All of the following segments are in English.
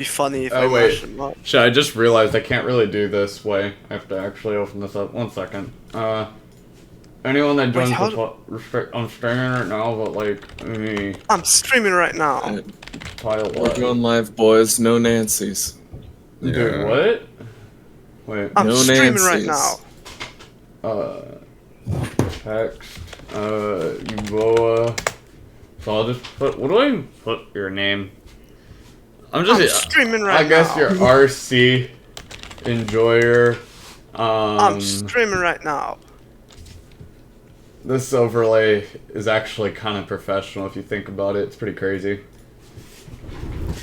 Be funny if I Oh wait, mashed them up. shit, I just realized I can't really do this way. I have to actually open this up. 1 second. Anyone that joins I'm streaming right now, but like, me. I'm streaming right now. Title We're going live, boys. No Nancy's. Dude, Yeah. what? Wait. I'm No streaming right Nancy's. now. Text, Ebola. So I'll just put, what do I put your name? I'm streaming right now. I guess you're RC Enjoyer. I'm streaming right now. This overlay is actually kind of professional if you think about it. It's pretty crazy.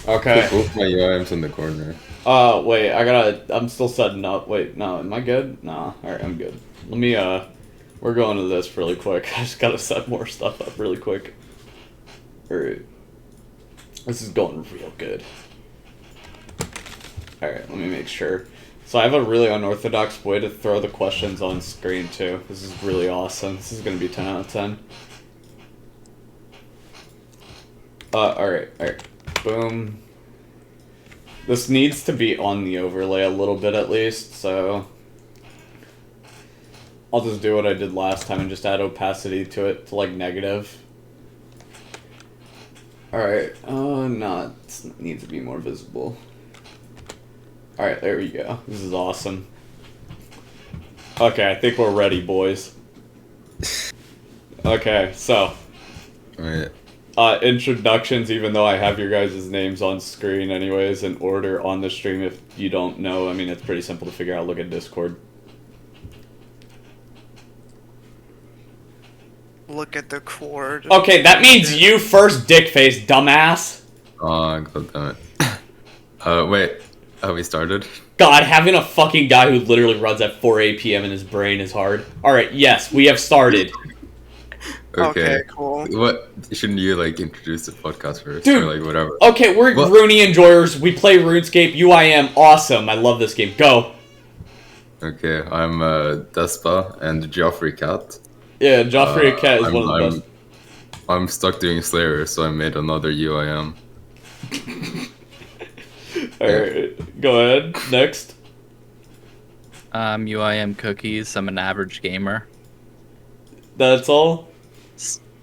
Okay. Put both my UIMs in the corner. Wait, I'm still setting up. Wait, no, am I good? Nah, alright, I'm good. Let me, we're going to this really quick. I just gotta set more stuff up really quick. Alright. This is going real good. Alright, let me make sure. So I have a really unorthodox way to throw the questions on screen too. This is really awesome. This is gonna be 10 out of 10. Alright. Boom. This needs to be on the overlay a little bit at least, so I'll just do what I did last time and just add opacity to it to like negative. Alright, no, it needs to be more visible. Alright, there we go. This is awesome. Okay, I think we're ready, boys. Okay, so. Alright. Introductions, even though I have your guys' names on screen anyways, in order on the stream if you don't know. I mean, it's pretty simple to figure out. Look at Discord. Look at the cord. Okay, that means you first, dickface, dumbass. Oh, god damn it. Wait. Have we started? God, having a fucking guy who literally runs at 4 p.m. in his brain is hard. Alright, yes, we have started. Okay, cool. What? Shouldn't you, like, introduce the podcast first? Dude, or, like, whatever? Okay, we're Runey enjoyers. We play RuneScape. UIM, awesome. I love this game. Go. Okay, I'm, Despa and Joffrey Cat. Yeah, Joffrey Cat is one of the best. I'm stuck doing Slayer, so I made another UIM. Alright, go ahead. Next. UIM Cookies. I'm an average gamer. That's all?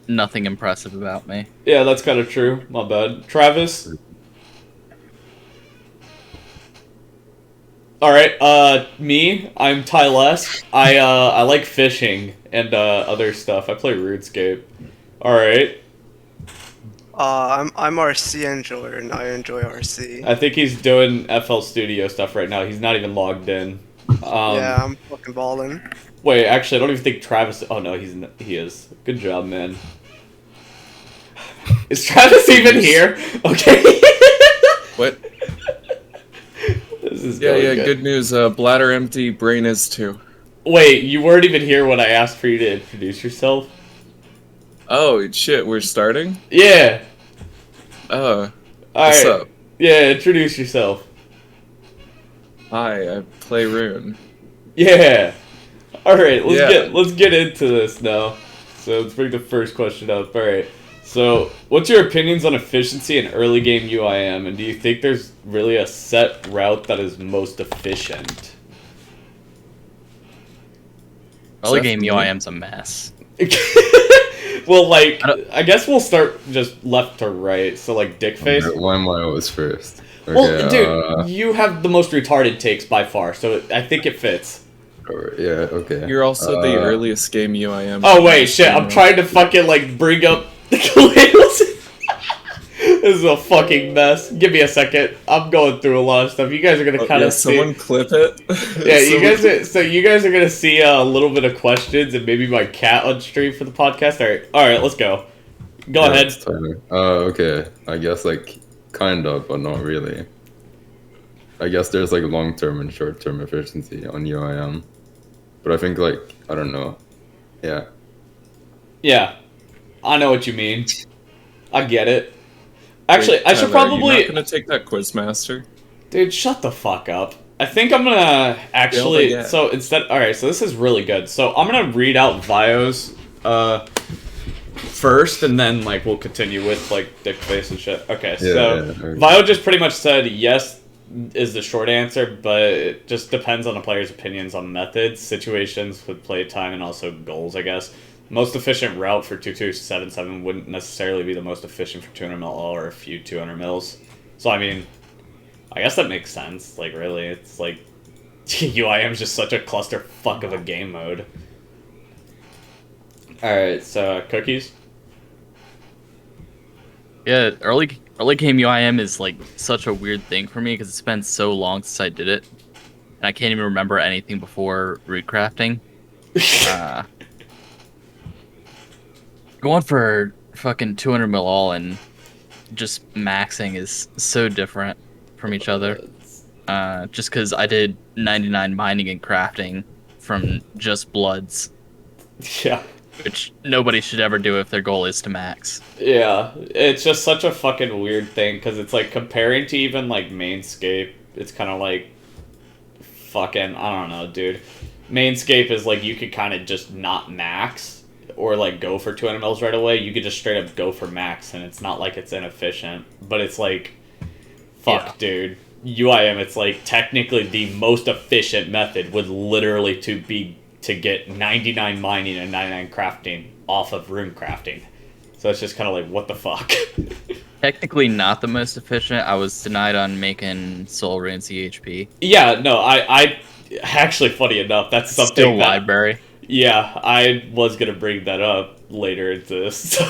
Nothing impressive about me. Yeah, that's kind of true. My bad. Travis? Alright, me. I'm Tylesque. I like fishing and, other stuff. I play RuneScape. Alright. I'm RC enjoyer and I enjoy RC. I think he's doing FL Studio stuff right now. He's not even logged in. Yeah, I'm fucking balling. Wait, actually, I don't even think Travis. Oh no, he is. Good job, man. Is Travis even here? Okay. What? This is Yeah, going good news. Bladder empty, brain is too. Wait, you weren't even here when I asked for you to introduce yourself? Oh, shit, we're starting? Yeah. What's Alright. up? Yeah, introduce yourself. Hi, I play Rune. Yeah. Alright, let's get into this now. So let's bring the first question up. Alright. So, what's your opinions on efficiency in early game UIM, and do you think there's really a set route that is most efficient? Early game UIM's a mess. Well, like, I guess we'll start just left to right. So, like, dickface. Why am I always first? Okay, Well, dude, you have the most retarded takes by far, so I think it fits. Yeah, okay. You're also the earliest game UIM. Oh, wait, shit, I'm trying to fucking, like, bring up the Kaleos. This is a fucking mess. Give me a second. I'm going through a lot of stuff. You guys are gonna kind of see. Someone clip it. Yeah, you guys are gonna see a little bit of questions and maybe my cat on stream for the podcast. All right, let's go. Go ahead. Okay. I guess, like, kind of, but not really. I guess there's, like, long-term and short-term efficiency on UIM. But I think, like, I don't know. Yeah. Yeah, I know what you mean. I get it. Actually, Wait, I should Tyler, probably. You're not gonna take that Quizmaster? Dude, shut the fuck up. I think I'm gonna actually. So instead, all right. So this is really good. So I'm gonna read out Vio's first, and then like we'll continue with like dick face and shit. Okay, so okay. Vio just pretty much said yes is the short answer, but it just depends on the player's opinions on methods, situations with play time, and also goals, I guess. Most efficient route for 2277 wouldn't necessarily be the most efficient for 200 mil all or a few 200 mils. So I mean, I guess that makes sense. Like really, it's like UIM is just such a clusterfuck of a game mode. All right, so cookies. Yeah, early game UIM is like such a weird thing for me because it's been so long since I did it, and I can't even remember anything before root crafting. Going for fucking 200 mil all and just maxing is so different from each other. Just because I did 99 mining and crafting from just bloods, Yeah. which nobody should ever do if their goal is to max. Yeah, it's just such a fucking weird thing because it's like comparing to even like Mainscape, it's kind of like fucking, I don't know, dude. Mainscape is like you could kind of just not max or like go for 200 mils right away. You could just straight up go for max and it's not like it's inefficient, but it's like, fuck, dude. UIM, it's like technically the most efficient method would literally to get 99 mining and 99 crafting off of rune crafting. So it's just kind of like, what the fuck? Technically not the most efficient. I was denied on making soul rune CHP. Yeah, no, I actually, funny enough, that's something Still that, library. yeah, I was gonna bring that up later into this. So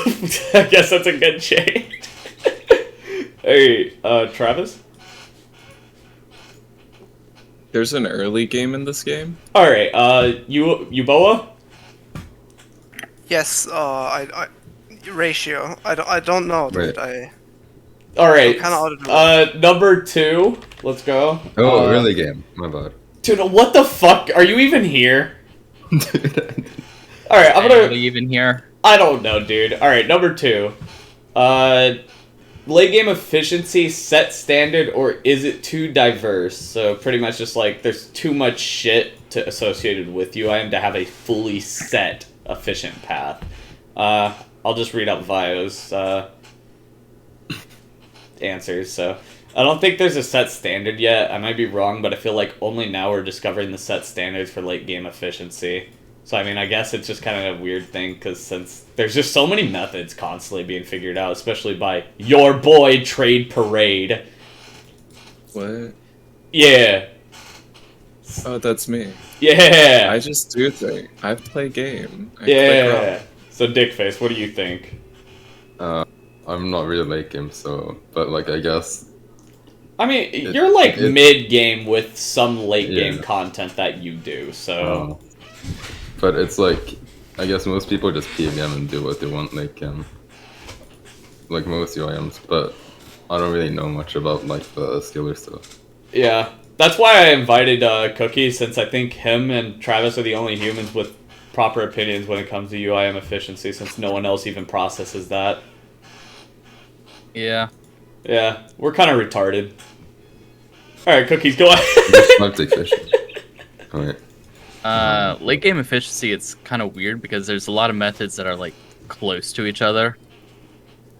I guess that's a good change. Hey, Travis? There's an early game in this game? Alright, Uboa? Yes, I ratio. I don't know, dude. Right. Alright, I'm kinda out of the number 2, let's go. Oh, early game. My bad. Dude, what the fuck? Are you even here? Dude, Alright, I'm Anybody gonna... even here? I don't know, dude. Alright, number 2. Late game efficiency set standard, or is it too diverse? So pretty much just like there's too much shit associated with UIM to have a fully set efficient path. I'll just read out Vio's answers. So I don't think there's a set standard yet. I might be wrong, but I feel like only now we're discovering the set standards for late game efficiency. So, I mean, I guess it's just kind of a weird thing, because since there's just so many methods constantly being figured out, especially by your boy, Trade Parade. What? Yeah. Oh, that's me. Yeah. I just do things. I play game. I click Yeah. rock. So, Dickface, what do you think? I'm not really late game, so, but like I guess. I mean, you're like it- mid-game with some late-game Yeah. content that you do, so... But it's like, I guess most people just PVM and do what they want late game. Like most UIMs, but I don't really know much about like the skiller stuff. Yeah. That's why I invited Cookie, since I think him and Travis are the only humans with proper opinions when it comes to UIM efficiency, since no one else even processes that. Yeah. Yeah, we're kind of retarded. Alright, Cookies, go ahead. I'll take fish. Alright. Late game efficiency, it's kind of weird because there's a lot of methods that are like close to each other.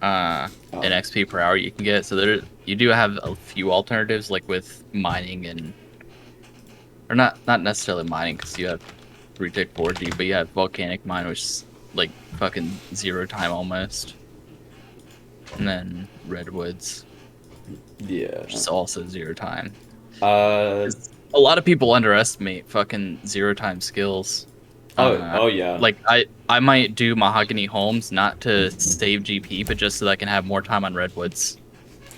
In XP per hour you can get, so there you do have a few alternatives, like with mining and, or not necessarily mining, because you have retake 4G, but you have volcanic mine, which is like fucking 0 time almost, and then redwoods, Yeah. which is also 0 time. Uh, A lot of people underestimate fucking 0 time skills. oh yeah. Like I might do mahogany homes not to save GP, but just so that I can have more time on redwoods.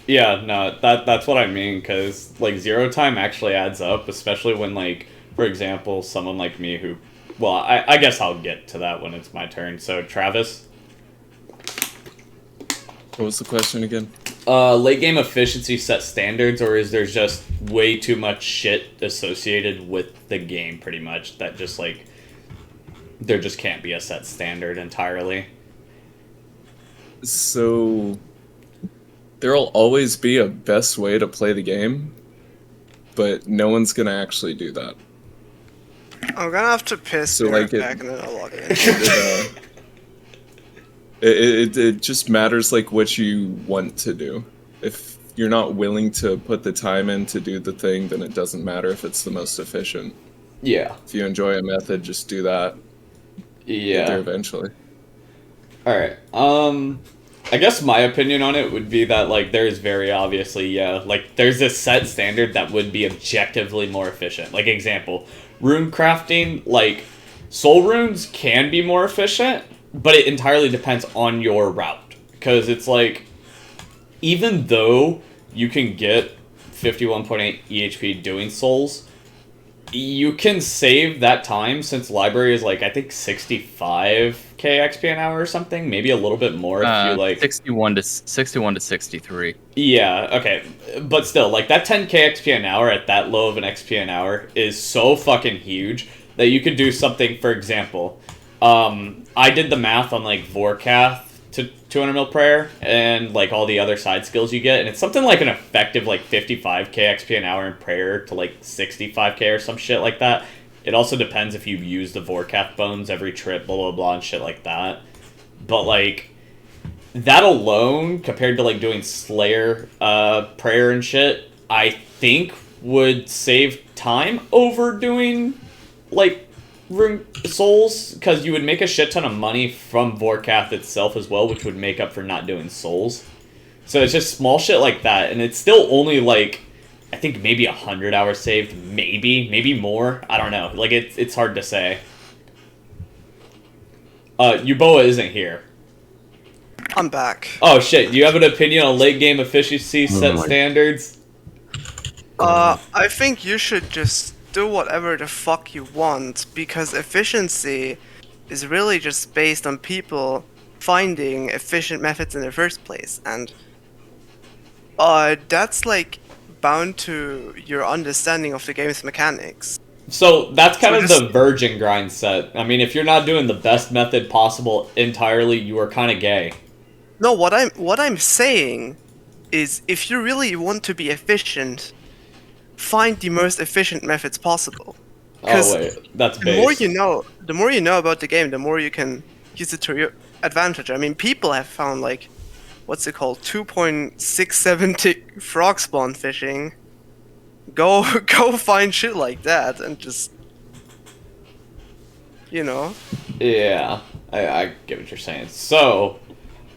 Yeah, no, that's what I mean, because, like, 0 time actually adds up, especially when, like, for example, someone like me who... Well, I guess I'll get to that when it's my turn. So, Travis? What was the question again? Late game efficiency set standards, or is there just way too much shit associated with the game, pretty much, that just, like... There just can't be a set standard entirely? So, there'll always be a best way to play the game, but no one's gonna actually do that. I'm gonna have to piss So, so like, back and then I'll log in. It, It just matters like what you want to do. If you're not willing to put the time in to do the thing, then it doesn't matter if it's the most efficient. Yeah. If you enjoy a method, just do that. Get there Yeah. eventually. All right. I guess my opinion on it would be that like there's very obviously like there's this set standard that would be objectively more efficient. Like example, rune crafting, like soul runes can be more efficient, but it entirely depends on your route because it's like even though you can get 51.8 EHP doing souls, you can save that time since library is like I think 65k XP an hour or something, maybe a little bit more if you like 61 to 63. Yeah, okay. But still, like that 10k XP an hour at that low of an XP an hour is so fucking huge that you could do something, for example. I did the math on like Vorkath to 200 mil prayer and like all the other side skills you get, and it's something like an effective like 55k XP an hour in prayer to like 65k or some shit like that. It also depends if you use the Vorkath bones every trip, blah blah blah and shit like that. But like that alone, compared to like doing Slayer prayer and shit, I think would save time over doing like rune souls, because you would make a shit ton of money from Vorkath itself as well, which would make up for not doing souls. So it's just small shit like that, and it's still only like I think maybe 100 hours saved, maybe more. I don't know. Like it's hard to say. Uboa isn't here. I'm back. Oh shit, do you have an opinion on late game efficiency set my- standards? I think you should just do whatever the fuck you want, because efficiency is really just based on people finding efficient methods in the first place, and that's like bound to your understanding of the game's mechanics. So that's kind So of just- the virgin grind set. I mean, if you're not doing the best method possible entirely, you are kind of gay. No, what I'm saying is, if you really want to be efficient, find the most efficient methods possible. Oh 'Cause wait, that's the more base. the more you know about the game, the more you can use it to your advantage. I mean, people have found like, what's it called, 2.67 tick frog spawn fishing. Go find shit like that and just, you know. Yeah, I get what you're saying. So,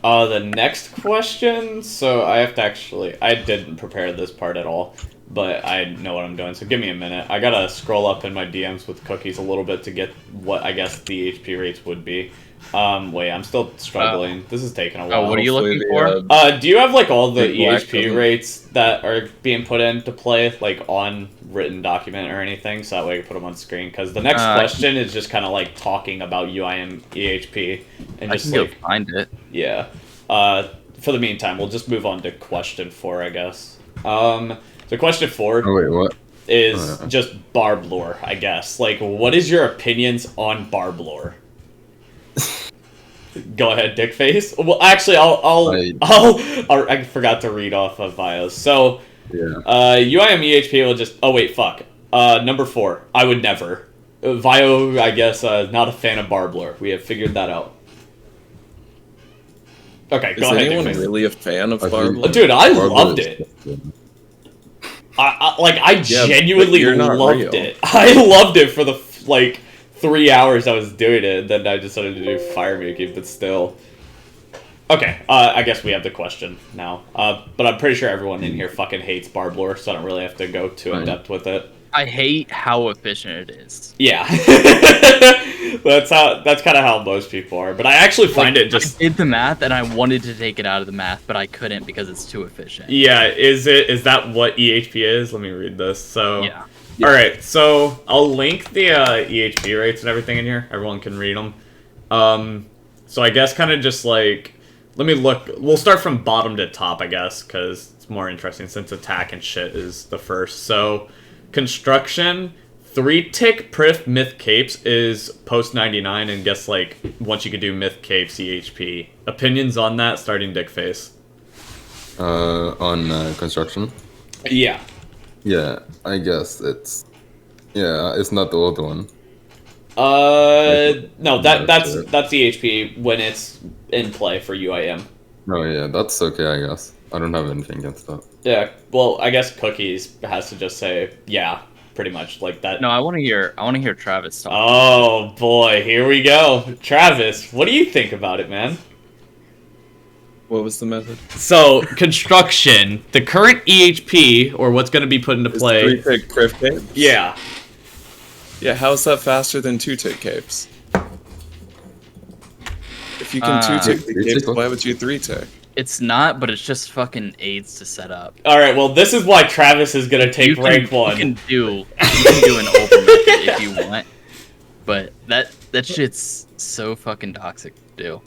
the next question. So I have to I didn't prepare this part at all, but I know what I'm doing. So give me a minute. I gotta scroll up in my DMs with cookies a little bit to get what I guess the HP rates would be. Wait, I'm still struggling. This is taking a while. Oh, what are you Hopefully looking the, for? Do you have like all the Big black EHP doesn't- rates that are being put into play, like on written document or anything, so that way I can put them on screen? Because the next question is just kind of like talking about UIM EHP and I just can like go find it. yeah. For the meantime, we'll just move on to question 4, I guess. So question 4 Oh wait, what? is just barb lore, I guess. Like, what is your opinions on barb lore? Go ahead, Dickface. Well, actually, I forgot to read off of bios. So, Yeah. UIM EHP will just. Oh wait, fuck. Number 4. I would never. Vio, I guess, not a fan of barb lore. We have figured that out. Okay, is go ahead, anyone Dickface. really a fan of I think- Barb? Dude, I Barb loved is- it. I but genuinely you're not loved real. it. I loved it for the 3 hours I was doing it, and then I decided to do fire making, but still. Okay, I guess we have the question now. But I'm pretty sure everyone in here fucking hates barb lore, so I don't really have to go too in depth with it. I hate how efficient it is. Yeah. that's kind of how most people are, but I actually find it just I did the math and I wanted to take it out of the math, but I couldn't because it's too efficient. yeah, is that what EHP is? Let me read this. So Yeah. All right, so I'll link the EHP rates and everything in here. Everyone can read them. So I guess kind of just like, let me look. We'll start from bottom to top, I guess, because it's more interesting since attack and shit is the first. So construction, 3-tick Prif Myth Capes is post 99, and guess like once you could do Myth Capes EHP. Opinions on that, starting Dickface. On construction. Yeah. Yeah, I guess it's not the old one. No, that's sure. EHP when it's in play for UIM. Oh yeah, that's okay, I guess. I don't have anything against that. Yeah, well, I guess Cookies has to just say, yeah, pretty much like that. No, I want to hear Travis talk. Oh boy, here we go. Travis, what do you think about it, man? What was the method? So, construction, the current EHP, or what's going to be put into play. 3-tick Criff Cape? Yeah. Yeah, how's that faster than 2-tick capes? If you can 2-tick the capes, why would you 3-tick? It's not, but it's just fucking aids to set up. Alright, well, this is why Travis is going to take rank 1. You can do an over method if you want, but that shit's so fucking toxic to do.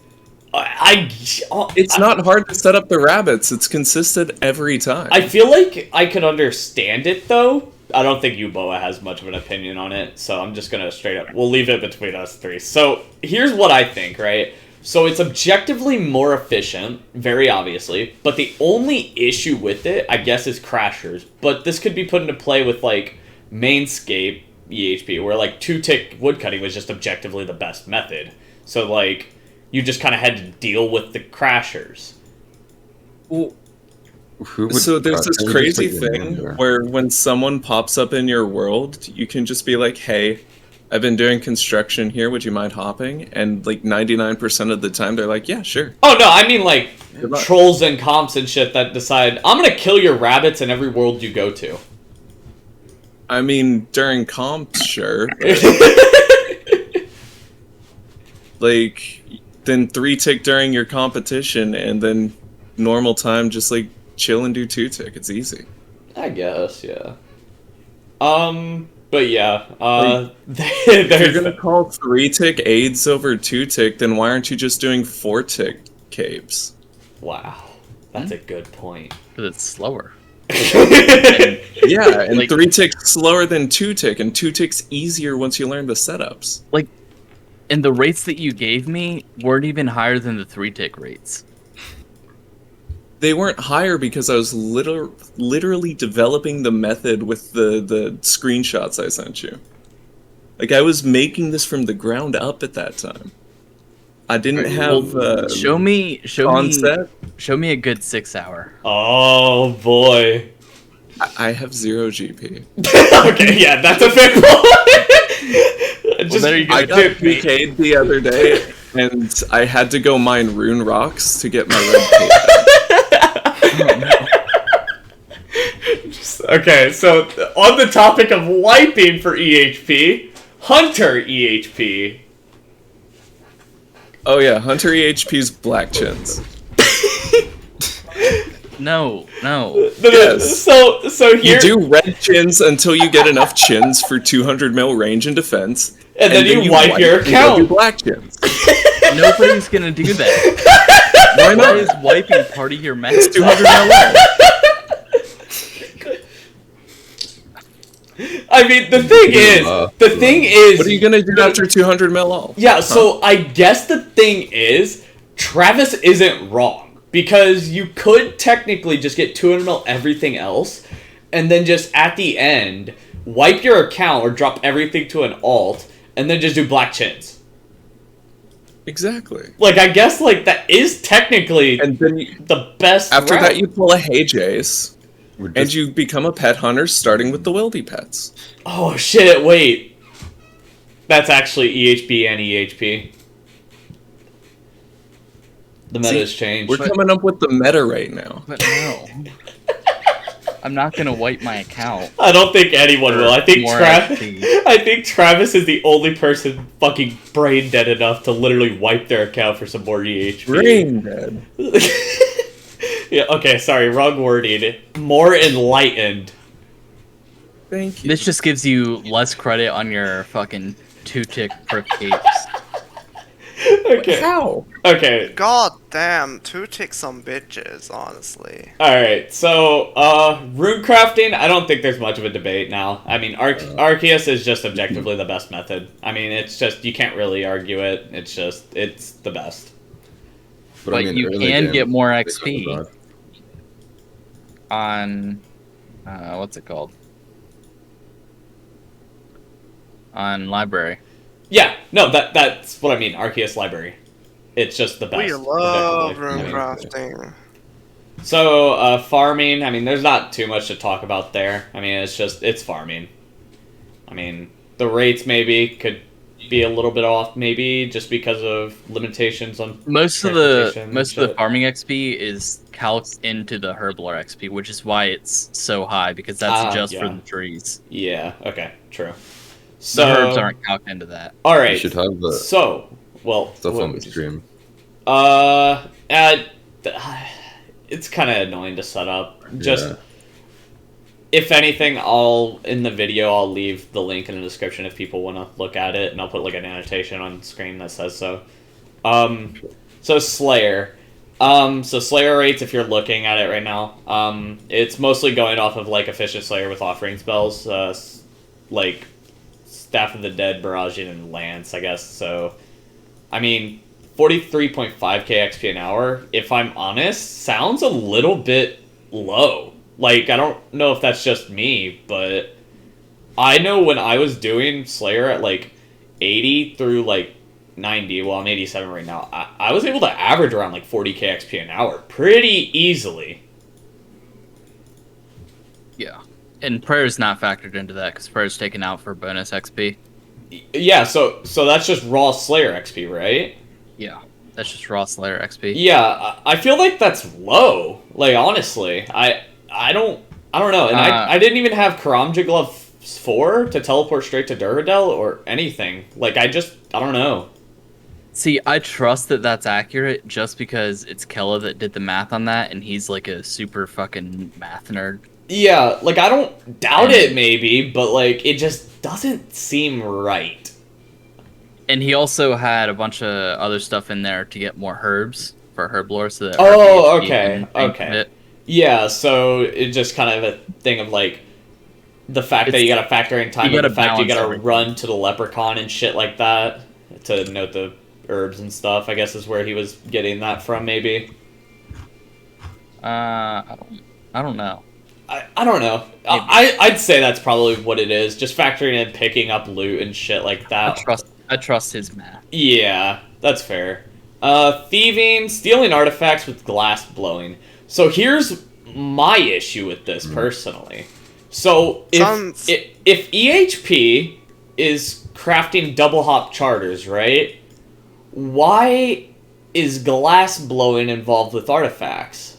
It's not hard to set up the rabbits. It's consistent every time. I feel like I could understand it, though. I don't think Uboa has much of an opinion on it, so I'm just going to straight up... We'll leave it between us three. So, here's what I think, right? So, it's objectively more efficient, very obviously, but the only issue with it, I guess, is crashers. But this could be put into play with, like, Mainscape EHP, where, like, 2-tick woodcutting was just objectively the best method. So, like... You just kind of had to deal with the crashers. Well, so there's this crazy thing where when someone pops up in your world, you can just be like, hey, I've been doing construction here, would you mind hopping? And like 99% of the time they're like, yeah, sure. Oh no, I mean like trolls and comps and shit that decide, I'm gonna kill your rabbits in every world you go to. I mean, during comps, sure. Like... Then 3-tick during your competition, and then normal time, just like chill and do 2-tick. It's easy. I guess, yeah. But yeah, if you're gonna call 3-tick aids over 2-tick, then why aren't you just doing 4-tick capes? Wow, that's a good point. Because it's slower. Yeah, and like, 3-tick's slower than 2-tick, and 2-tick's easier once you learn the setups. Like. And the rates that you gave me weren't even higher than the 3-tick rates. They weren't higher because I was literally developing the method with the screenshots I sent you. Like, I was making this from the ground up at that time. I didn't have show me a good 6 hour. Oh boy. I have 0 GP. Okay, yeah, that's a fair point. I got PK'd the other day, and I had to go mine rune rocks to get my red cape. Okay, so on the topic of wiping for EHP, Hunter EHP. Oh yeah, Hunter EHP's black chins. No. Yes. So here... You do red chins until you get enough chins for 200 mil range and defense. And then you wipe your account. You do black chins. Nobody's gonna do that. Why not? Why is wiping part of your match? It's 200 mil all. I mean, the thing is... What are you gonna do after 200 mil all? Yeah, so I guess the thing is, Travis isn't wrong. Because you could technically just get 200 mil everything else, and then just at the end, wipe your account or drop everything to an alt, and then just do black chins. Exactly. Like, I guess, like, that is technically and then the best After route. that, you pull a Hey Jace, and you become a pet hunter starting with the wildy pets. Oh, shit, wait. That's actually EHP and EHP. The meta's changed. We're coming up with the meta right now. But no. I'm not gonna wipe my account. I don't think anyone will. I think XP. Travis is the only person fucking brain dead enough to literally wipe their account for some more EHP. Brain dead. Yeah, okay, sorry, wrong wording. More enlightened. Thank you. This just gives you less credit on your fucking 2-tick Criff capes. Okay. How? Okay. God damn, 2-tick some bitches, honestly. Alright, so, rune crafting, I don't think there's much of a debate now. I mean, Arceus is just objectively the best method. I mean, it's just, you can't really argue it. It's just, it's the best. But I mean, you can get more XP on, what's it called? On library. Yeah, no, that's what I mean, Arceus Library. It's just the best. We love objectively. room I mean, crafting. so, farming, I mean, there's not too much to talk about there. I mean, it's farming. I mean, the rates maybe could be a little bit off, maybe, just because of limitations on Most of the shit. farming XP is calced into the Herbler XP, which is why it's so high, because that's just for Yeah. the trees. Yeah, okay, true. The So, herbs aren't calced into that. all You right. should have the So, well, stuff what on the would you- stream. It's kind of annoying to set up. Just, Yeah. if anything, in the video, I'll leave the link in the description if people want to look at it, and I'll put like an annotation on screen that says so. So Slayer. So Slayer rates, if you're looking at it right now, it's mostly going off of like efficient Slayer with offering spells, like Staff of the Dead, Barraging, and Lance, I guess. So, I mean, 43.5k XP an hour, if I'm honest, sounds a little bit low. Like, I don't know if that's just me, but I know when I was doing Slayer at like 80 through like 90, well, I'm 87 right now, I was able to average around like 40k XP an hour pretty easily. Yeah. And prayer's not factored into that, because prayer's taken out for bonus XP. Yeah, so that's just raw Slayer XP, right? Yeah. That's just raw Slayer XP. Yeah, I feel like that's low. Like, honestly, I don't know, and I didn't even have Karamja Glove 4 to teleport straight to Durgadel or anything. Like, I don't know. See, I trust that that's accurate just because it's Kella that did the math on that, and he's like a super fucking math nerd. Yeah, like, I don't doubt it, maybe, but, like, it just doesn't seem right. And he also had a bunch of other stuff in there to get more herbs for herb lore, so that Oh, RPHP okay, can think okay. of it. Yeah, so it's just kind of a thing of, like, the fact that you gotta factor in time, you and the gotta fact you balance gotta everything. run to the leprechaun and shit like that to note the herbs and stuff, I guess is where he was getting that from, maybe. I don't know. I don't know. I'd say that's probably what it is. Just factoring in picking up loot and shit like that. I trust his math. Yeah, that's fair. Thieving, stealing artifacts with glass blowing. So here's my issue with this personally. So if EHP is crafting double hop charters, right? Why is glass blowing involved with artifacts?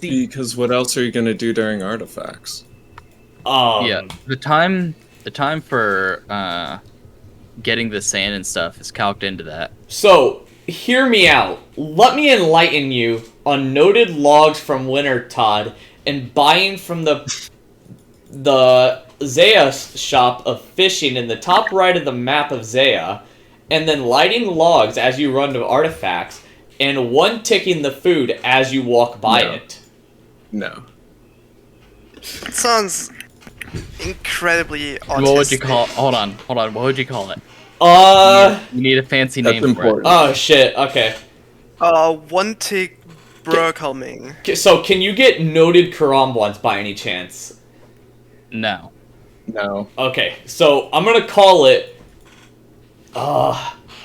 Because what else are you gonna do during artifacts? Yeah, the time for getting the sand and stuff is calced into that. So, hear me out. Let me enlighten you on noted logs from Winter Todd and buying from the Zaya shop of fishing in the top right of the map of Zaya, and then lighting logs as you run to artifacts, and one ticking the food as you walk by it. No. It sounds incredibly autistic. What would you call? Hold on. What would you call it? You need a fancy That's name important. for it. Oh shit, okay. One tick Burkelming. So, can you get noted Karambwans by any chance? No. No. Okay, so I'm gonna call it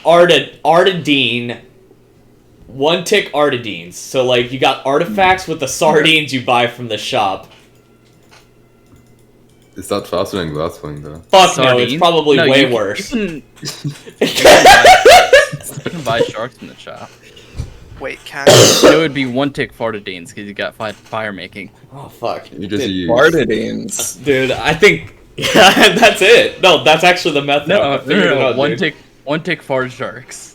Artadine. One tick Artadines. So like you got artifacts with the sardines you buy from the shop. Is that faster than glass blowing though? Fuck no, it's probably way worse. You can buy sharks in the shop. Wait, can It would be one tick Fartadines because you got fire making. Oh fuck. You just use Bardadines. Dude, I think yeah, that's it. No, that's actually the method. I figured it out, one dude. tick fart sharks.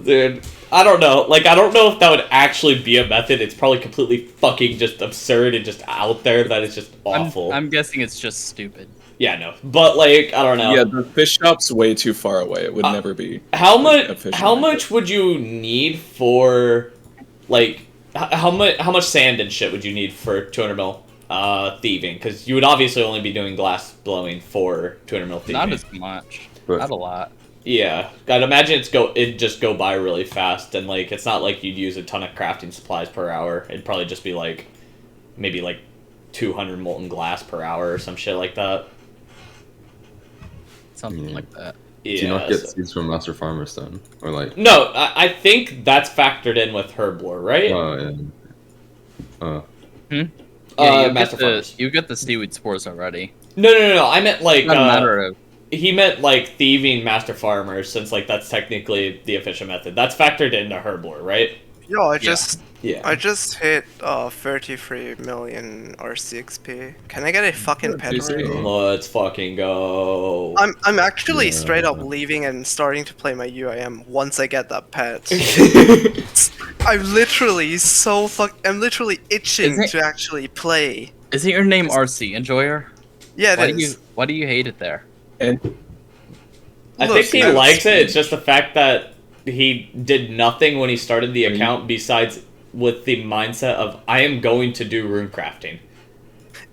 Dude, I don't know. Like, I don't know if that would actually be a method. It's probably completely fucking just absurd and just out there that it's just awful. I'm guessing it's just stupid. Yeah, no. But, like, I don't know. Yeah, the fish shop's way too far away. It would never be. How efficient. much would you need for, like, how much sand and shit would you need for 200 mil thieving? Because you would obviously only be doing glass blowing for 200 mil thieving. Not as much. But- Not a lot. Yeah, I'd imagine it'd just go by really fast, and like it's not like you'd use a ton of crafting supplies per hour. It'd probably just be like maybe like 200 molten glass per hour or some shit like that. Something like that. Do you not get so- seeds from Master Farmers then? Or like... No, I think that's factored in with Herblore, right? Yeah, Master Farmers. you get the seaweed spores already. No. I meant like It's not a matter of he meant like thieving Master Farmers, since like that's technically the efficient method. That's factored into Herblore, right? Yo, I just hit 33 million RCXP. Can I get a fucking pet Let's already? Let's fucking go. I'm actually Yeah. straight up leaving and starting to play my UIM once I get that pet. I'm literally I'm literally itching Isn't it- to actually play. Isn't your name RC Enjoyer? Yeah, it is. Why do you hate it there? And I Look, think he I was- likes it. It's just the fact that he did nothing when he started the account besides with the mindset of I am going to do rune crafting.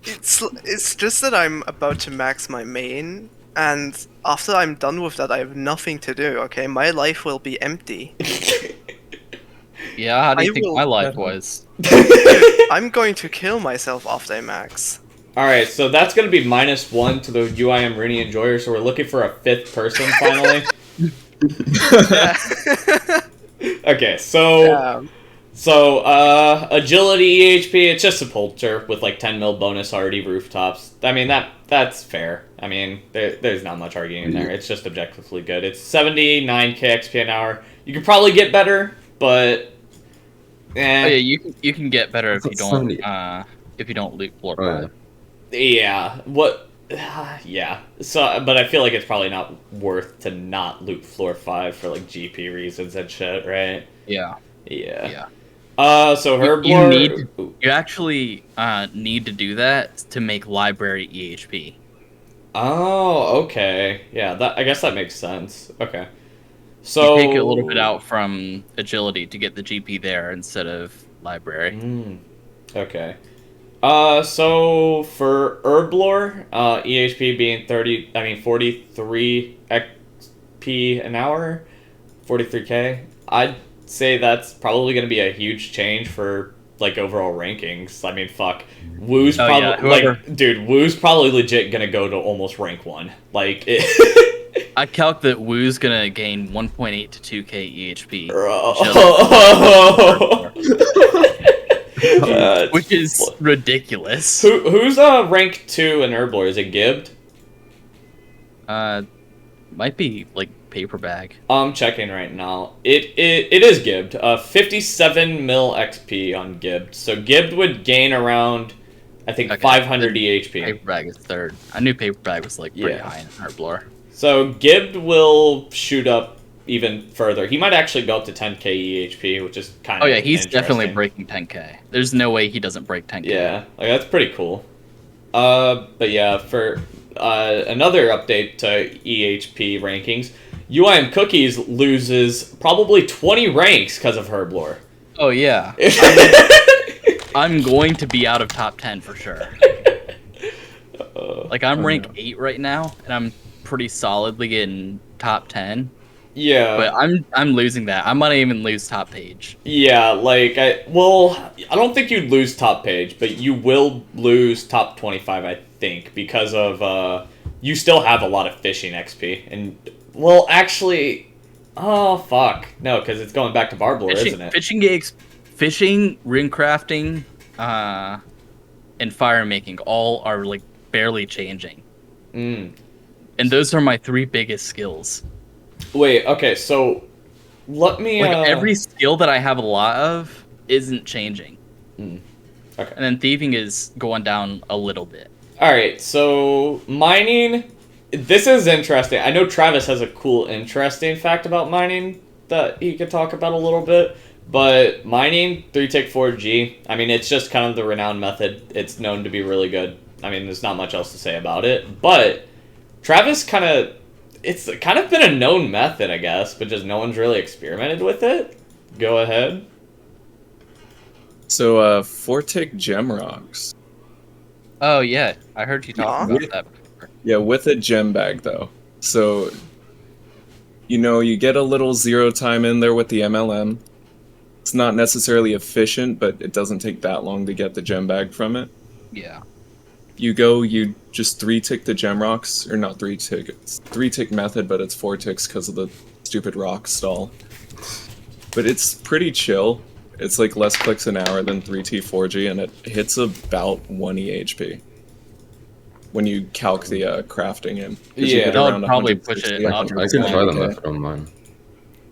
It's just that I'm about to max my main, and after I'm done with that, I have nothing to do. Okay, my life will be empty. Yeah, how do you I think will- my life was? I'm going to kill myself after I max. Alright, so that's going to be -1 to the UIM Runey Enjoyer, so we're looking for a 5th person finally. Okay, so... Yeah. So, agility, EHP, it's just Sepulcher with like 10 mil bonus already rooftops. I mean, that's fair. I mean, there's not much arguing there. It's just objectively good. It's 79k XP an hour. You could probably get better, but... Oh yeah, you can get better That's if you don't loot floor Oh, 5. Yeah, what... yeah. So, but I feel like it's probably not worth to not loot floor 5 for like GP reasons and shit, right? Yeah. Yeah. Yeah. So You Herblore... You actually need to do that to make library EHP. Oh, okay. Yeah, I guess that makes sense. Okay. So You take it a little bit out from agility to get the GP there instead of library. Okay. So for Herblore, EHP being 43 XP an hour, 43k, I'd say that's probably going to be a huge change for like overall rankings. I mean, fuck, Woo's Oh, yeah, probably like, dude, Woo's probably legit going to go to almost rank 1. Like, I calc that Woo's gonna gain 1.8 to 2k EHP, which is ridiculous. Who's rank 2 in Herblore? Is it Gibbed? Might be like paper bag. I'm checking right now. It is Gibbed. 57 mil XP on Gibbed. So Gibbed would gain around, I think, 500 EHP. Paper bag is 3rd. I knew paper bag was like pretty Yeah. high in Herblore. So Gibbed will shoot up even further. He might actually go up to 10k EHP, which is kind of Oh yeah, he's definitely interesting. breaking 10k. There's no way he doesn't break 10k. Yeah, like that's pretty cool. But yeah, for another update to EHP rankings, UIM Cookies loses probably 20 ranks because of Herblore. Oh yeah. I'm going to be out of top 10 for sure. Like I'm rank 8 right now, and I'm pretty solidly in top 10. Yeah, But I'm losing that. I might even lose top page. yeah, like I don't think you'd lose top page, but you will lose top 25, I think, because of you still have a lot of fishing XP, and well, actually, oh fuck, no, because it's going back to Barblore, isn't it? Fishing gigs, fishing, ring crafting, and fire making all are like barely changing. And those are my 3 biggest skills. Wait, okay, so let me Like every skill that I have a lot of isn't changing. Okay. And then thieving is going down a little bit. Alright, so mining, this is interesting. I know Travis has a cool, interesting fact about mining that he could talk about a little bit, but mining 3-tick-4G, I mean, it's just kind of the renowned method. It's known to be really good. I mean, there's not much else to say about it, but Travis it's kind of been a known method, I guess, but just no one's really experimented with it. Go ahead. So, 4-tick gem rocks. Oh yeah, I heard you talk Huh? about that before. Yeah, with a gem bag though. So, you get a little 0 time in there with the MLM. It's not necessarily efficient, but it doesn't take that long to get the gem bag from it. Yeah. You just 3-tick the gem rocks, or not 3-tick, it's 3-tick method, but it's 4 ticks because of the stupid rock stall. But it's pretty chill. It's like less clicks an hour than 3T4G, and it hits about 1 EHP when you calc the crafting in. 'Cause you Yeah, hit that would around probably 160, push it up. I can try the 170K. method on mine.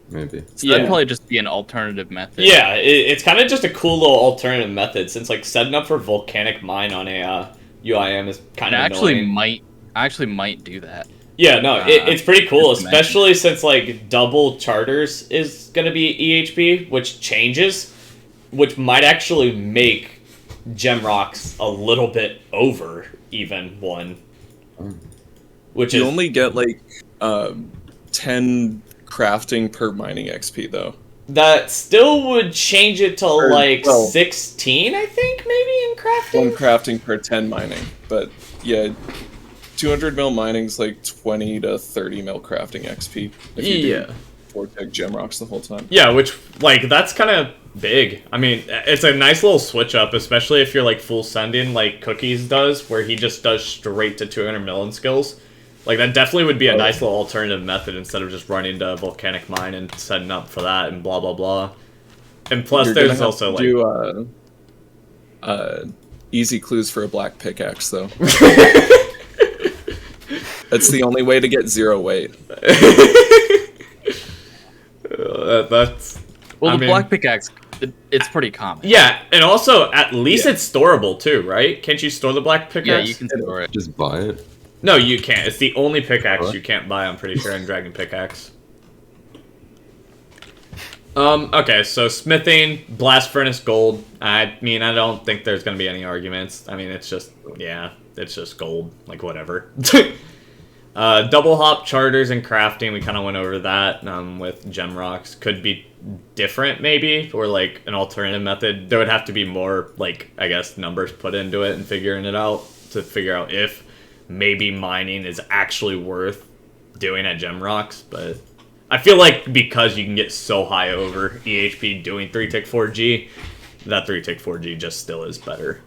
Maybe. So that'd Yeah. probably just be an alternative method. Yeah, it's kind of just a cool little alternative method, since like setting up for volcanic mine on a UIM is kind And of I annoying. actually might do that. Yeah, no, it's pretty cool, just to mention. especially since like double charters is gonna be EHP, which changes, which might actually make gem rocks a little bit over even one, which You is only get like 10 crafting per mining XP though. that still would change it to Or, like well- 16, I think, maybe in crafting. 1 crafting per 10 mining. But yeah, 200 mil mining's like 20 to 30 mil crafting XP. If you Yeah. do 4-tick gem rocks the whole time. Yeah, which, like, that's kind of big. I mean, it's a nice little switch up, especially if you're, like, full sending, like Cookies does, where he just does straight to 200 million skills. Like, that definitely would be a nice little alternative method instead of just running to Volcanic Mine and setting up for that and blah, blah, blah. And plus, You're gonna there's have also, to like... do easy clues for a black pickaxe though. That's the only way to get 0 weight. That's... Well, I the mean- black pickaxe, it's pretty common. Yeah, and also, at least Yeah. it's storable, too, right? Can't you store the black pickaxe? Yeah, you can store it. Just buy it. No, you can't. It's the only pickaxe What? you can't buy, I'm pretty sure, in Dragon Pickaxe. Okay, so smithing, blast furnace gold. I mean, I don't think there's gonna be any arguments. I mean, it's just, yeah, it's just gold. Like, whatever. Double hop charters and crafting, we kind of went over that with gem rocks. Could be different, maybe, or like an alternative method. There would have to be more, like, I guess, numbers put into it and figuring it out to figure out if maybe mining is actually worth doing at gem rocks, but I feel like because you can get so high over EHP doing 3-tick 4G, that 3-tick 4G just still is better.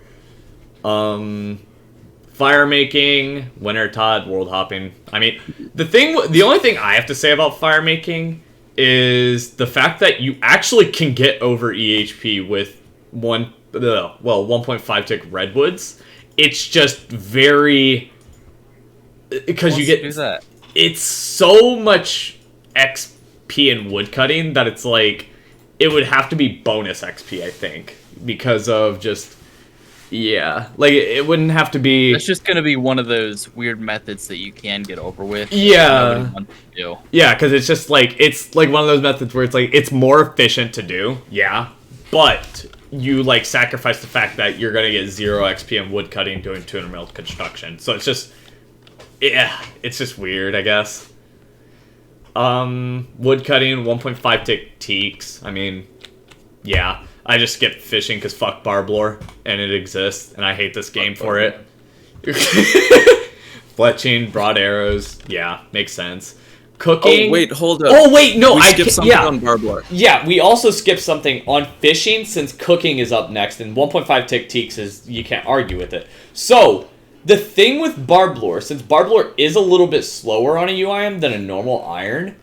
Fire making, winter Todd, world hopping. I mean, the only thing I have to say about fire making is the fact that you actually can get over EHP with 1.5 tick redwoods. It's just very, because you Let's get do that. it's so much XP in woodcutting that it's like it would have to be bonus XP, I think, because of just like it wouldn't have to be. It's just gonna be one of those weird methods that you can get over with. Yeah. Nobody wants to do. Yeah, because it's just like it's like one of those methods where it's like it's more efficient to do, yeah, but you like sacrifice the fact that you're gonna get 0 XP in woodcutting doing 200 mil construction. So it's just it's just weird, I guess. Woodcutting 1.5 tick teaks. I mean, yeah. I just skipped fishing because fuck barblore, and it exists, and I hate this game for it. Fletching, broad arrows, yeah, makes sense. Cooking. Oh wait, hold up. Oh wait, no, we I skipped something on Barblar. Yeah, we also skipped something on fishing since cooking is up next, and 1.5 tick teaks is you can't argue with it. So the thing with barblore, since barblore is a little bit slower on a UIM than a normal iron,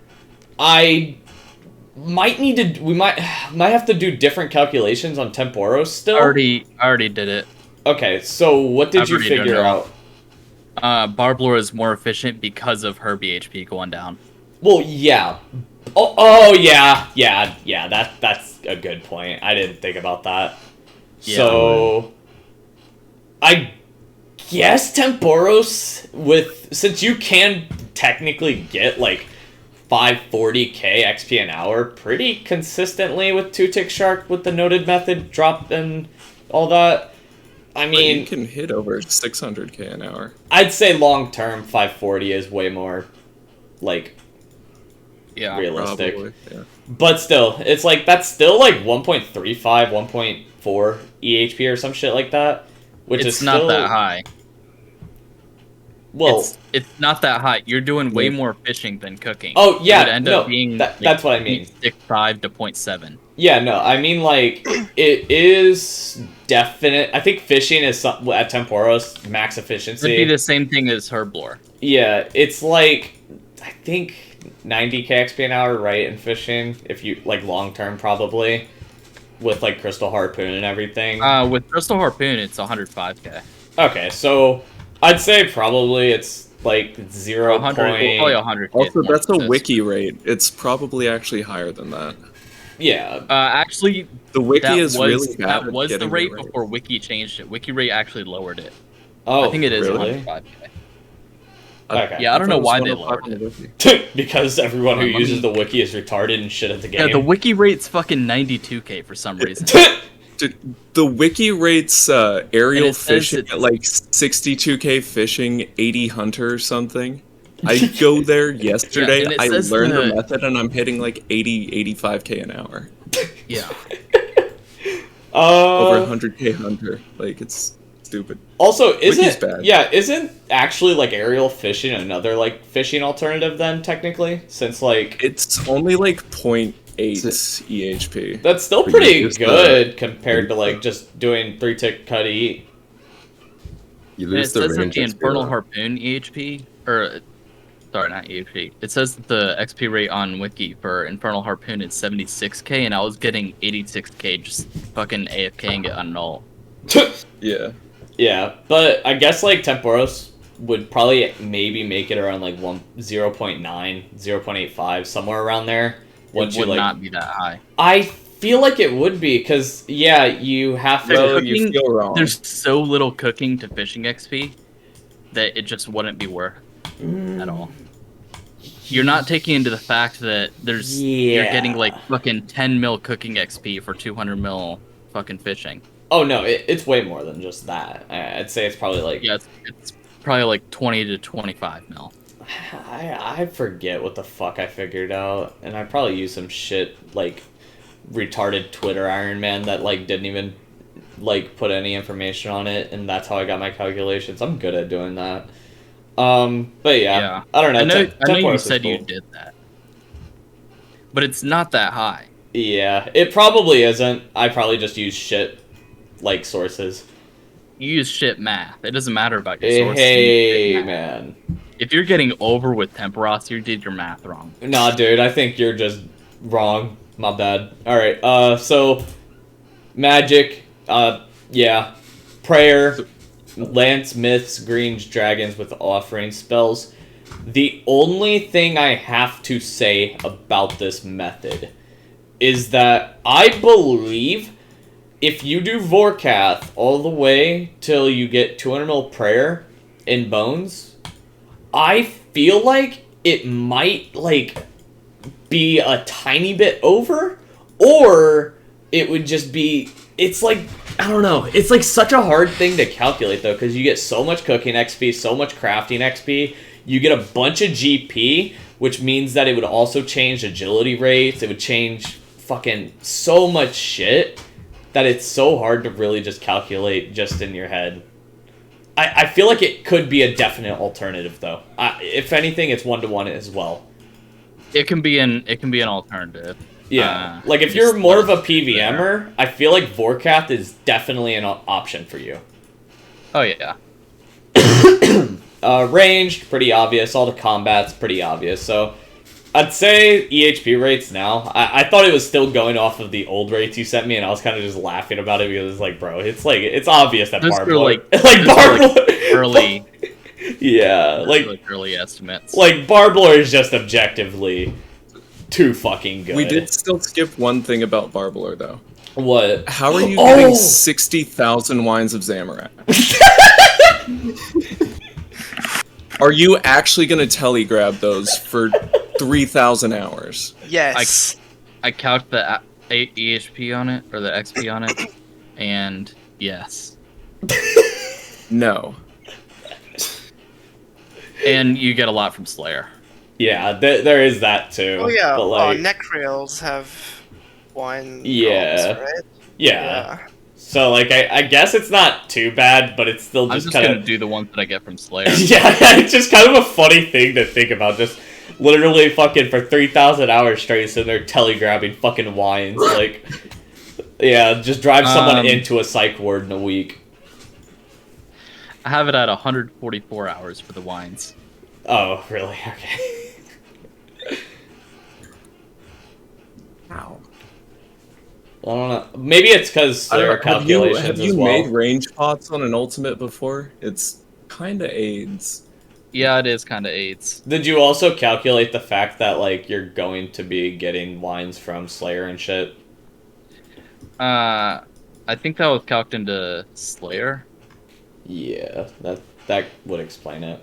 I might need to. We might have to do different calculations on Temporos still. I already did it. Okay, so what did I've you already done figure it. out? Barblore is more efficient because of her BHP going down. Well, yeah. Oh yeah. That's a good point. I didn't think about that. Yeah. So, I guess Temporos since you can technically get like 540k XP an hour pretty consistently with 2-tick shark with the noted method drop and all that. I mean, you can hit over 600k an hour. I'd say long term 540 is way more like Yeah. realistic. Probably, yeah. But still, it's like that's still like 1.35, 1.4 EHP or some shit like that, which It's is not still, that high. Well, It's not that high. You're doing way more fishing than cooking. oh yeah, It would end no, up being that's what I mean. 0.65 to 0.7. Yeah, no, I mean, like, it is definite. I think fishing is at Temporos max efficiency. It'd be the same thing as Herblore. Yeah, it's like, I think 90k XP an hour, right, in fishing, if you, like, long-term, probably, with, like, Crystal Harpoon and everything. With Crystal Harpoon, it's 105k. Okay, so I'd say probably it's, like, 0. Probably 100k. Also, that's a wiki rate. It's probably actually higher than that. Yeah. Actually, The wiki is really bad. That at was the getting rate before Wiki changed it. Wiki rate actually lowered it. Oh, I think it is really? 105k. Okay. Yeah, I don't know why they 105 lowered on it. the wiki. Because everyone who Let me- uses the wiki is retarded and shit at the game. Yeah, the Wiki rate's fucking 92k for some reason. Dude, the wiki rates And aerial it says fishing it's- at like 62k fishing, 80 hunter or something. I go there yesterday, and it I says learned the the- method, and I'm hitting like 80, 85k an hour. Yeah. Over 100k hunter. Like, it's stupid. Also, Wiki's bad. isn't actually like aerial fishing another like fishing alternative then technically? Since like It's only like 0.8 EHP. that's still But pretty you use good compared to like just doing 3-tick cut eat. You And it lose the says that range the XP Infernal though. Harpoon EHP, or sorry, not EHP. It says that the XP rate on Wiki for Infernal Harpoon is 76k, and I was getting 86k just fucking AFKing it on null. Yeah. Yeah, but I guess like Temporos would probably maybe make it around like 0.9, 0.85, somewhere around there. It would not be that high. I feel like it would be because yeah, you have to. Well, cooking- you feel wrong. There's so little cooking to fishing XP that it just wouldn't be worth at all. You're not taking into the fact that you're getting like fucking 10 mil cooking XP for 200 mil fucking fishing. Oh no, it's way more than just that. I'd say it's probably like Yeah, it's probably like 20 to 25 mil. I forget what the fuck I figured out, and I probably used some shit like retarded Twitter Iron Man that like didn't even like put any information on it, and that's how I got my calculations. I'm good at doing that. But yeah, I don't know. I know you Temporos is said you cool. did that, but it's not that high. Yeah, it probably isn't. I probably just use shit like sources. You use shit math. It doesn't matter about your sources. Hey You use shit math. man. If you're getting over with Temporos, you did your math wrong. Nah, dude, I think you're just wrong. My bad. Alright, so magic, yeah. Prayer, lance, myths, greens, dragons with offering spells. The only thing I have to say about this method is that I believe if you do Vorkath all the way till you get 200 mil prayer in bones, I feel like it might, like, be a tiny bit over, or it would just be, it's like, I don't know, it's like such a hard thing to calculate though, because you get so much cooking XP, so much crafting XP, you get a bunch of GP, which means that it would also change agility rates, it would change fucking so much shit, that it's so hard to really just calculate just in your head. I feel like it could be a definite alternative though. If anything, it's 1-to-1 as well. It can be an alternative. Yeah, like if you're more of a PVMer, I feel like Vorkath is definitely an option for you. Oh yeah. Ranged, pretty obvious. All the combat's pretty obvious. So I'd say EHP rates now. I thought it was still going off of the old rates you sent me, and I was kind of just laughing about it because it's like, bro, it's obvious that Those are Barblord, those Barblord, are early. yeah, Those like are early estimates. like Barblord is just objectively too fucking good. We did still skip one thing about Barblor, though. What? How are you Oh! getting 60,000 wines of Zamorak? Are you actually going to telegrab those for 3,000 hours? Yes. I calc the EHP on it, or the XP on it, and yes. No. And you get a lot from Slayer. Yeah, there is that too. Oh yeah, but like, necrails have wine. Yeah. Columns, right? yeah. So like, I guess it's not too bad, but it's still I'm just just kind gonna of do the ones that I get from Slayer. yeah, it's just kind of a funny thing to think about. Just literally fucking for 3,000 hours straight sitting there telegrabbing fucking wines. Like, yeah, just drive someone into a psych ward in a week. I have it at 144 hours for the wines. Oh, really? Okay. Wow. I don't know. Maybe it's because there are calculations have you as well. made range pots on an ultimate before? It's kind of AIDS. Yeah, it is kind of AIDS. Did you also calculate the fact that, like, you're going to be getting wines from Slayer and shit? I think that was calced into Slayer. Yeah, that would explain it.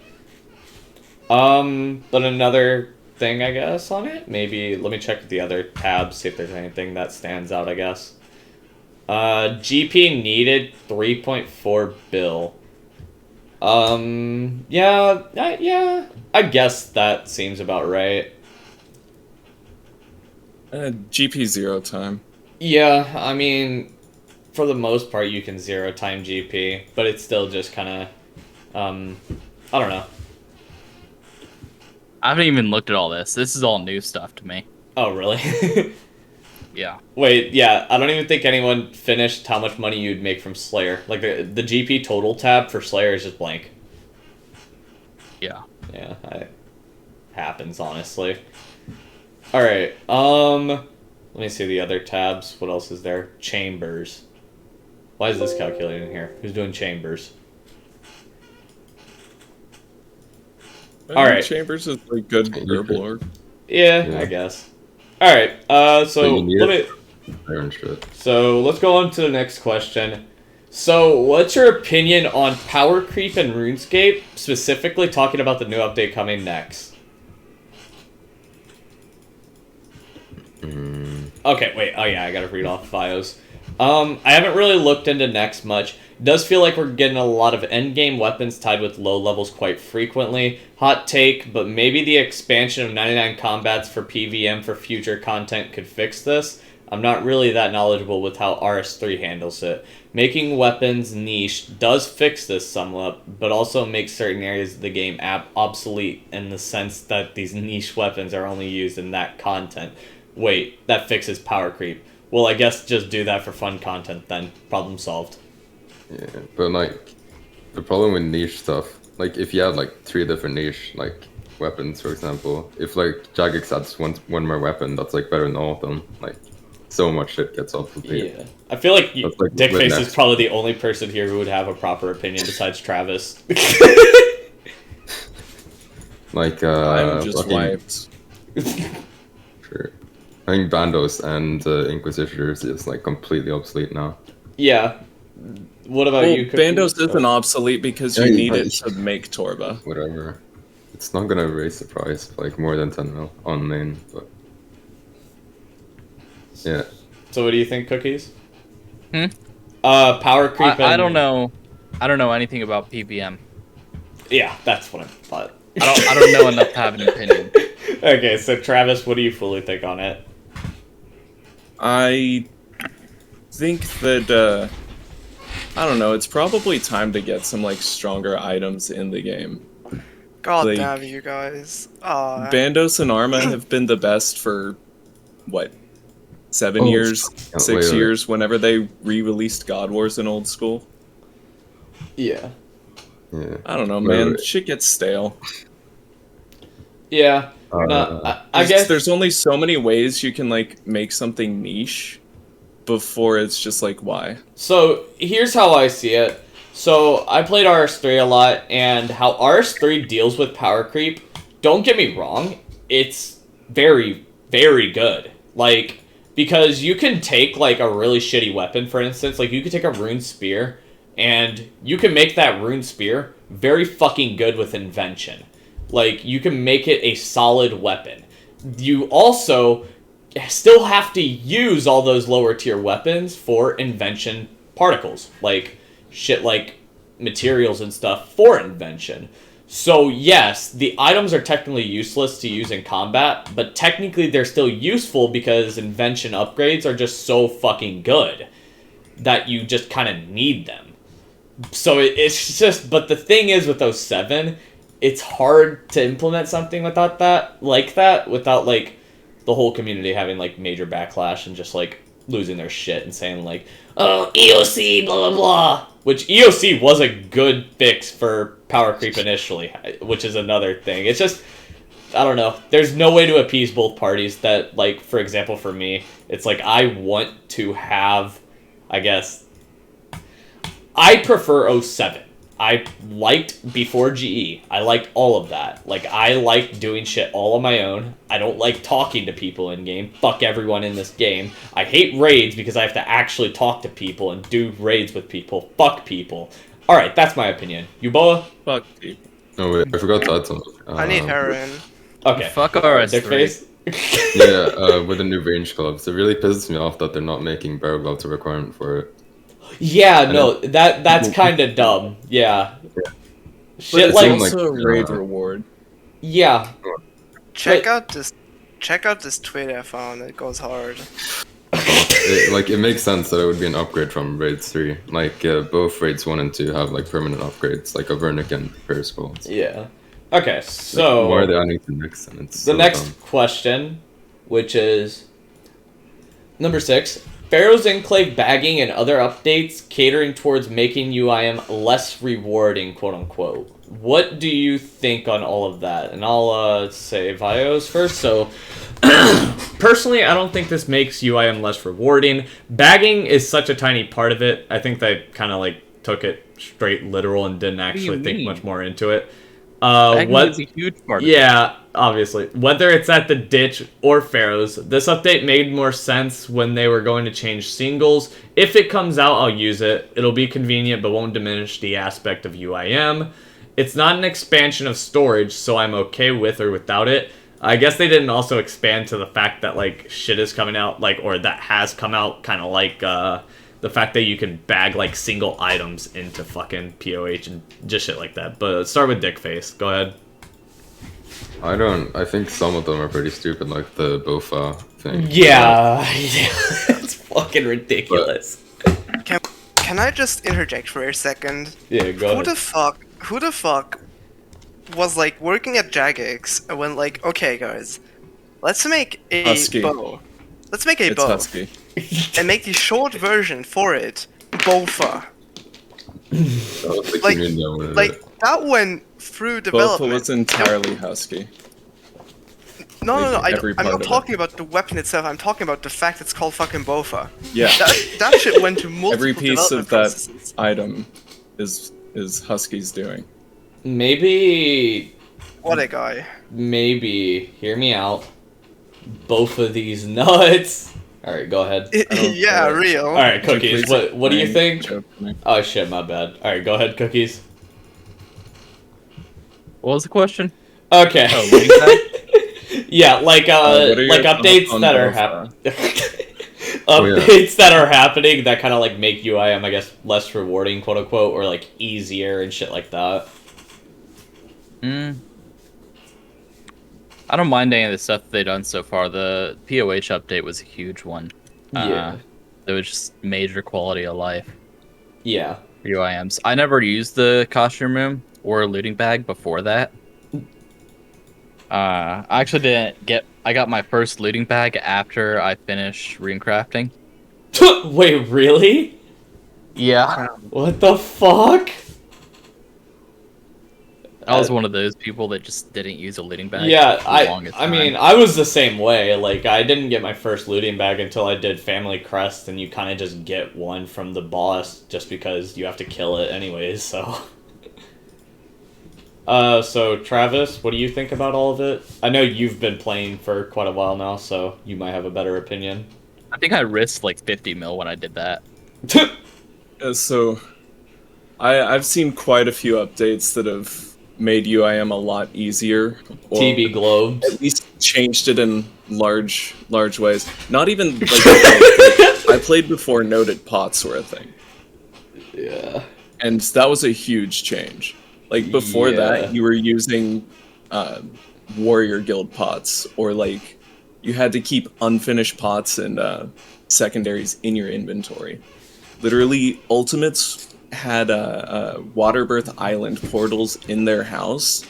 But another thing, I guess, on it? Maybe, let me check the other tabs, see if there's anything that stands out, I guess. GP needed 3.4 bill. Yeah, I guess that seems about right. GP 0 time. Yeah, I mean, for the most part, you can 0 time GP, but it's still just kind of, I don't know. I haven't even looked at all this. This is all new stuff to me. Oh, really? Yeah. Wait, yeah, I don't even think anyone finished how much money you'd make from Slayer. Like, the GP total tab for Slayer is just blank. Yeah. Yeah, it happens, honestly. Alright, let me see the other tabs. What else is there? Chambers. Why is this calculated in here? Who's doing chambers? Alright. Chambers is like good herbal org. Yeah, I guess. Alright, so so let's go on to the next question. So, what's your opinion on power creep in RuneScape, specifically talking about the new update coming next? Okay, wait. Oh yeah, I gotta read off bios. I haven't really looked into next much. It does feel like we're getting a lot of endgame weapons tied with low levels quite frequently. Hot take, but maybe the expansion of 99 combats for PVM for future content could fix this. I'm not really that knowledgeable with how RS3 handles it. Making weapons niche does fix this somewhat, but also makes certain areas of the game obsolete in the sense that these niche weapons are only used in that content. Wait, that fixes power creep. Well, I guess just do that for fun content then. Problem solved. Yeah, but like, the problem with niche stuff, like if you have like 3 different niche, like weapons, for example, if like Jagex adds one more weapon, that's like better than all of them. Like, so much shit gets obsolete. Yeah. I feel like, like Dickface is probably the only person here who would have a proper opinion besides Travis. Like, I'm just fucking- wiped. Sure. I think Bandos and Inquisitors is like completely obsolete now. Yeah. What about Well, you? Cookie? Bandos isn't obsolete because you Yeah, need but- it to make Torba. Whatever. It's not gonna raise the price like more than 10 mil on main, but yeah. So what do you think, Cookies? Hmm? Power creep. I don't know. I don't know anything about PVM. Yeah, that's what I thought. I don't know enough to have an opinion. Okay, so Travis, what do you fully think on it? I think that, I don't know, it's probably time to get some, like, stronger items in the game. God Like, damn you guys. Bandos and Arma have been the best for, what, 7 Oh, years, wait, 6 wait. years, whenever they re-released God Wars in old school. Yeah. Yeah. I don't know, Wait, man. wait. Shit gets stale. Yeah. No, I There's- guess there's only so many ways you can, like, make something niche before it's just like, why? so. Here's how I see it. So I played RS3 a lot, and how RS3 deals with power creep. Don't get me wrong, it's very, very good. Like, because you can take like a really shitty weapon, for instance, like you could take a rune spear, and you can make that rune spear very fucking good with invention. Like, you can make it a solid weapon. You also still have to use all those lower tier weapons for invention particles. Like, shit like materials and stuff for invention. So, yes, the items are technically useless to use in combat, but technically they're still useful because invention upgrades are just so fucking good that you just kind of need them. So it's just, but the thing is with those 7, it's hard to implement something without that, without like the whole community having like major backlash and just like losing their shit and saying like, oh, EOC, blah blah blah. Which EOC was a good fix for power creep initially, which is another thing. It's just, I don't know. There's no way to appease both parties. That, like, for example, for me, it's like I want to have, I guess, I prefer 07. I liked before GE. I liked all of that. Like, I like doing shit all on my own. I don't like talking to people in game. Fuck everyone in this game. I hate raids because I have to actually talk to people and do raids with people. Fuck people. Alright, that's my opinion. Yuboa? Fuck people. Oh wait, I forgot to add something. I need heroin. Okay. Fuck RS3. Dick face? Yeah, with the new range gloves, it really pisses me off that they're not making barrel gloves a requirement for it. Yeah, no, that's kind of dumb. Yeah. But Shit it's like, also a raid reward. yeah. Check out this tweet I found. It goes hard. It makes sense that it would be an upgrade from raids 3. Like both raids 1 and 2 have like permanent upgrades, like a Vernic and Paris bolts. Yeah. Okay, so Like, why are they adding to next? And it's the so next dumb. question, which is number 6, Pharaoh's Enclave bagging and other updates catering towards making UIM less rewarding, quote unquote. What do you think on all of that? And I'll say Vios first. So, personally, I don't think this makes UIM less rewarding. Bagging is such a tiny part of it. I think they kind of like took it straight literal and didn't actually think much more into it. What is a huge part of it. Yeah, obviously. Whether it's at the ditch or Pharaohs, this update made more sense when they were going to change singles. If it comes out, I'll use it. It'll be convenient, but won't diminish the aspect of UIM. It's not an expansion of storage, so I'm okay with or without it. I guess they didn't also expand to the fact that, like, shit is coming out, like, or that has come out, kind of like, the fact that you can bag, like, single items into fucking POH and just shit like that. But start with Dickface. Go ahead. I think some of them are pretty stupid, like the Bofa thing. Yeah. It's fucking ridiculous. Can I just interject for a second? Yeah, go Who ahead. the fuck was like working at Jagex and went like, okay guys, let's make a Husky. bow. Let's make a It's bow Husky. and make the short version for it, Bofa. That was the Like- community that wanted Like it. that went through Bofa development. was entirely Husky. No, like, every I'm part not of it. talking about the weapon itself. I'm talking about the fact it's called fucking Bofa. Yeah. That shit went to multiple Every piece development of that processes. item is Husky's doing. Maybe, What a guy. hear me out. Both of these nuts. Alright, go ahead. don't Yeah, care. real. Alright, Cookies, Please what do you explain think? the joke to me. Oh shit, my bad. Alright, go ahead, Cookies. What was the question? Okay. Oh, what is Yeah, like what are your like updates thoughts on that are Bofa? happening. Oh, yeah. Updates that are happening that kind of like make UIM, I guess, less rewarding, quote unquote, or like easier and shit like that. I don't mind any of the stuff they've done so far. The POH update was a huge one. Yeah. It was just major quality of life Yeah. for UIMs. I never used the costume room or looting bag before that. I actually didn't get. I got my first looting bag after I finished rune crafting. Wait, really? Yeah. What the fuck? I was one of those people that just didn't use a looting bag. Yeah, for the I longest mean, time. I was the same way. Like, I didn't get my first looting bag until I did Family Crest, and you kind of just get one from the boss just because you have to kill it anyways, so... So Travis, what do you think about all of it? I know you've been playing for quite a while now, so you might have a better opinion. I think I risked like 50 mil when I did that. So, I've seen quite a few updates that have made UIM a lot easier. Or TB globed. at least changed it in large ways. Not even like I played before noted pots were a thing, Yeah. and that was a huge change. Like before Yeah. that, you were using warrior guild pots, or like you had to keep unfinished pots and secondaries in your inventory. Literally, ultimates had water birth island portals in their house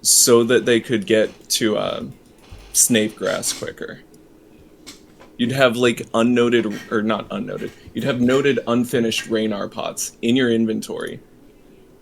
so that they could get to snake grass quicker. You'd have like unnoted, or not unnoted, you'd have noted unfinished Raynar pots in your inventory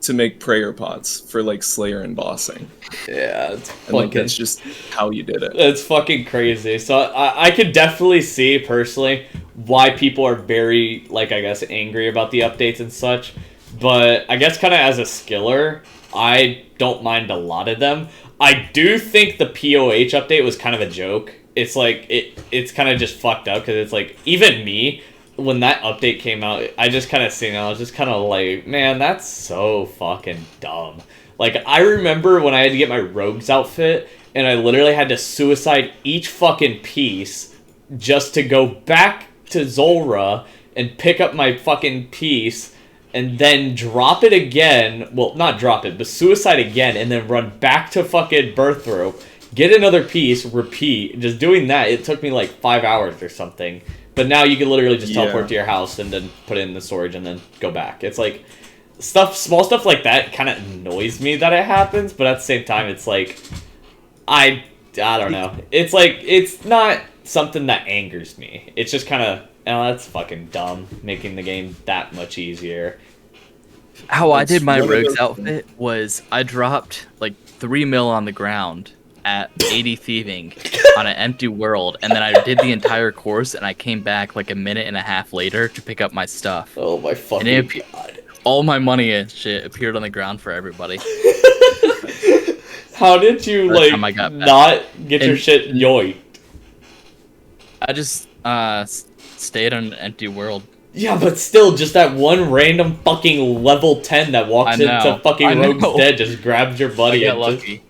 to make prayer pots for like Slayer and bossing. Yeah, it's And like fucking, that's just how you did it. it's fucking crazy. So I could definitely see personally why people are very, like, I guess, angry about the updates and such. But I guess kind of as a skiller, I don't mind a lot of them. I do think the POH update was kind of a joke. It's like, it's kind of just fucked up, because it's like, even me, when that update came out, I just kind of seen it, I was just kind of like, man, that's so fucking dumb. Like, I remember when I had to get my rogues outfit, and I literally had to suicide each fucking piece just to go back to Zulrah and pick up my fucking piece, and then drop it again, well, not drop it, but suicide again, and then run back to fucking Birthrope, get another piece, repeat. Just doing that, it took me like 5 hours or something. But now you can literally just teleport to your house and then put it in the storage and then go back. It's like, small stuff like that kind of annoys me that it happens, but at the same time, it's like, I don't know. It's like, it's not something that angers me. It's just kind of, oh, that's fucking dumb, making the game that much easier. How I did my one of rogue's those outfit was I dropped like 3 mil on the ground at 80 thieving on an empty world, and then I did the entire course, and I came back like a minute and a half later to pick up my stuff. Oh my fucking And god. all my money and shit appeared on the ground for everybody. How did you, By the like, time I got back. not get your And- shit yoinked? I just stayed on an empty world. Yeah, but still, just that one random fucking level 10 that walks I know. into fucking I Rogue's know. Dead just grabs your I buddy got and just... lucky.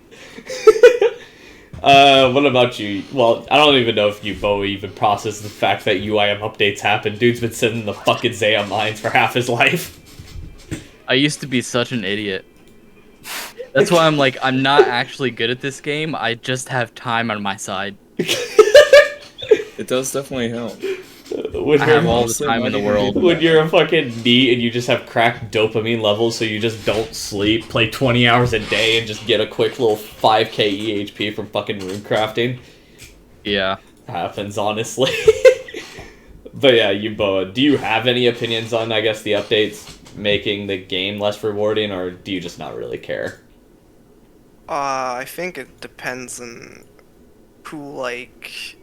What about you? Well, I don't even know if you, Bo, even processed the fact that UIM updates happen. Dude's been sitting in the fucking Zaya mines for half his life. I used to be such an idiot. That's why I'm like, I'm not actually good at this game. I just have time on my side. It does definitely help. When I you're, have all the time in the world. when you're a fucking NEET and you just have cracked dopamine levels, so you just don't sleep, play 20 hours a day, and just get a quick little 5k EHP from fucking rune crafting. Yeah. Happens, honestly. But yeah, you, Boa, do you have any opinions on, I guess, the updates making the game less rewarding, or do you just not really care? I think it depends on who, like,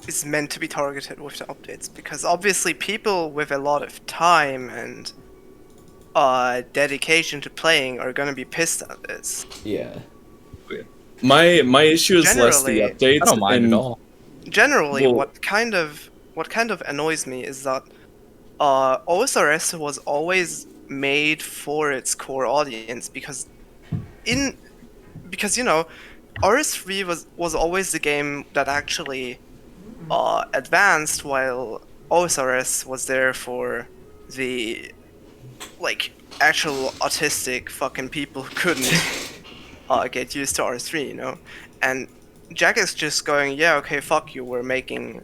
is meant to be targeted with the updates, because obviously people with a lot of time and dedication to playing are gonna be pissed at this. Yeah. My issue is less the Generally, updates. I don't mind and at all. Generally, Well- what kind of annoys me is that OSRS was always made for its core audience, because you know, RS3 was always the game that actually advanced, while OSRS was there for the, like, actual autistic fucking people who couldn't get used to RS3, you know? And Jack is just going, yeah, okay, fuck you, we're making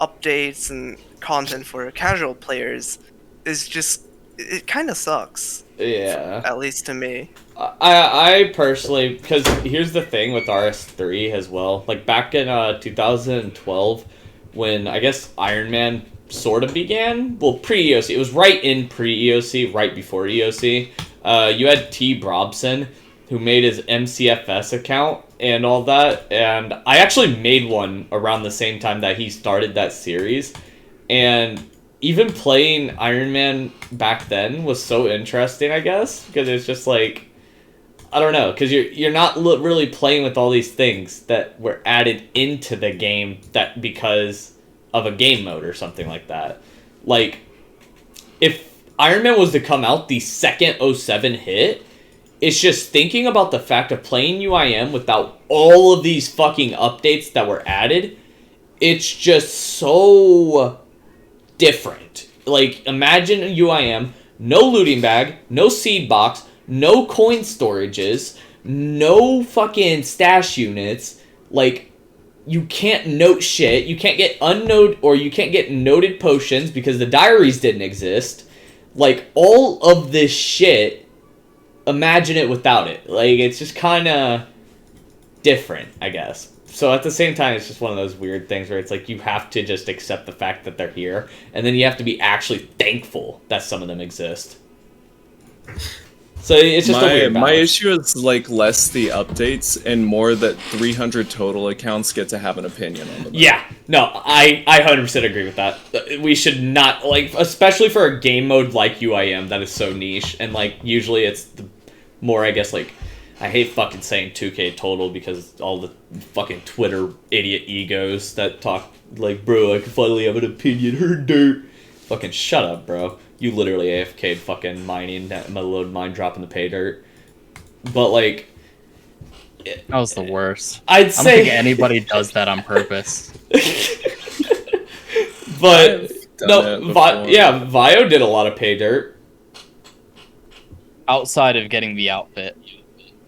updates and content for casual players. Is just, it kind of sucks. Yeah. At least to me. I personally, because here's the thing with RS3 as well. Like, back in 2012, when I guess Iron Man sort of began, well, pre-EOC, it was right in pre-EOC, right before EOC. You had T. Brobson, who made his MCFS account and all that, and I actually made one around the same time that he started that series, and even playing Iron Man back then was so interesting, I guess, because it's just like, I don't know, because you're not really playing with all these things that were added into the game that because of a game mode or something like that. Like, if Iron Man was to come out the second 07 hit, it's just thinking about the fact of playing UIM without all of these fucking updates that were added, it's just so different. Like, imagine UIM, no looting bag, no seed box, no coin storages, no fucking stash units. Like, you can't note shit. You can't get you can't get noted potions because the diaries didn't exist. Like, all of this shit, imagine it without it. Like, it's just kind of, different, I guess. So at the same time, it's just one of those weird things where it's like you have to just accept the fact that they're here, and then you have to be actually thankful that some of them exist. So it's just a weird balance. My issue is like less the updates and more that 300 total accounts get to have an opinion on them. Yeah, no, I 100% agree with that. We should not, like, especially for a game mode like UIM that is so niche, and like usually it's the more, I guess, like, I hate fucking saying 2K total because all the fucking Twitter idiot egos that talk like, bro, I can finally have an opinion, her dirt. Fucking shut up, bro. You literally AFK'd fucking mining, motherload mine, dropping the pay dirt. But, like... That was the worst. I don't think anybody does that on purpose. But, no, yeah, Vio did a lot of pay dirt. Outside of getting the outfit.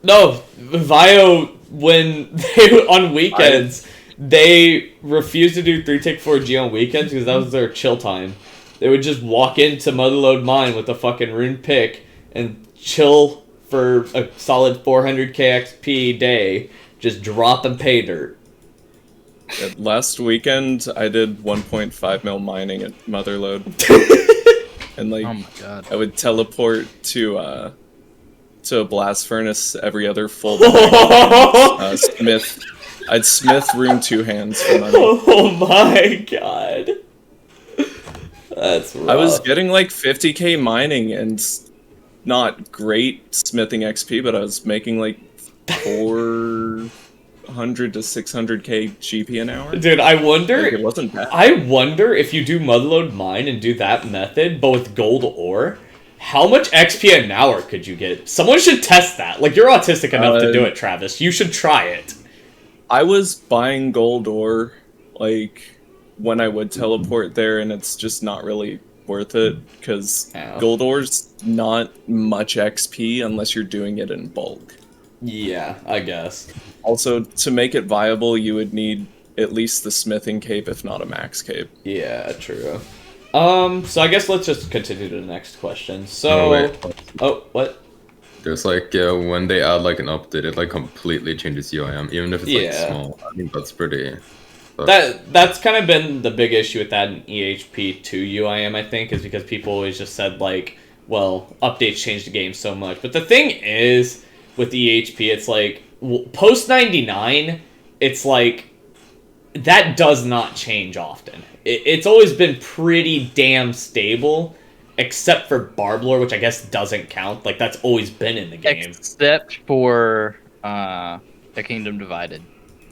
No, Vio, when they, on weekends, they refused to do 3-4G on weekends because that was their chill time. They would just walk into Motherload Mine with a fucking rune pick and chill for a solid 400k XP day, just dropping pay dirt. Yeah, last weekend, I did 1.5 mil mining at Motherload. And like, oh my God. I would teleport to a blast furnace every other full day. Smith. I'd smith rune 2 hands for money. Oh my God. That's rough. I was getting like 50k mining and not great smithing XP, but I was making like 400 to 600k GP an hour. Dude, I wonder... Like, it wasn't bad. I wonder if you do Motherload Mine and do that method, but with gold ore, how much XP an hour could you get? Someone should test that. Like, you're autistic enough to do it, Travis. You should try it. I was buying gold ore, like, when I would teleport there, and it's just not really worth it, because gold ore's not much XP unless you're doing it in bulk. Yeah, I guess. Also, to make it viable, you would need at least the smithing cape, if not a max cape. Yeah, true. So I guess let's just continue to the next question. So... Oh, what? There's like, when they add like an update, it like completely changes UIM, even if it's like small. I think that's pretty... That's kind of been the big issue with that in EHP to UIM, I think, is because people always just said, like, well, updates changed the game so much. But the thing is, with EHP, it's like, post 99, it's like, that does not change often. It's always been pretty damn stable, except for Barblore, which I guess doesn't count. Like, that's always been in the game. Except for the Kingdom Divided.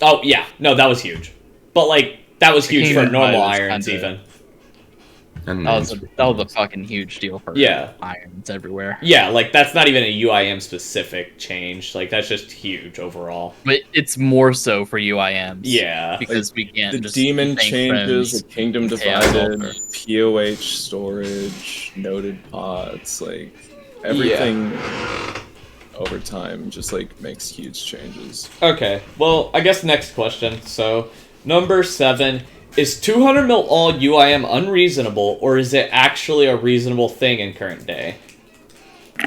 Oh, yeah. No, that was huge. But, like, that was huge for normal irons, even. And that was a fucking huge deal for irons everywhere. Yeah, like, that's not even a UIM-specific change. Like, that's just huge overall. But it's more so for UIMs. Yeah. Because we can't the just demon changes, the Kingdom Divided, Chaos POH storage, noted pods, like, everything over time just, like, makes huge changes. Okay, well, I guess next question. So... Number 7, is 200 mil all UIM unreasonable, or is it actually a reasonable thing in current day?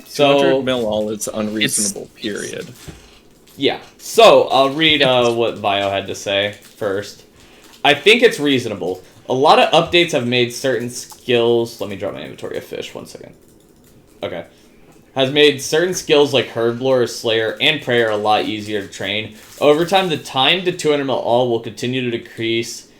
So 200 mil all, it's unreasonable, period. Yeah, so I'll read what Vio had to say first. I think it's reasonable. A lot of updates have made certain skills... Let me drop my inventory of fish, 1 second. Okay. Has made certain skills like Herblore, Slayer, and Prayer a lot easier to train. Over time, the time to 200 mil all will continue to decrease.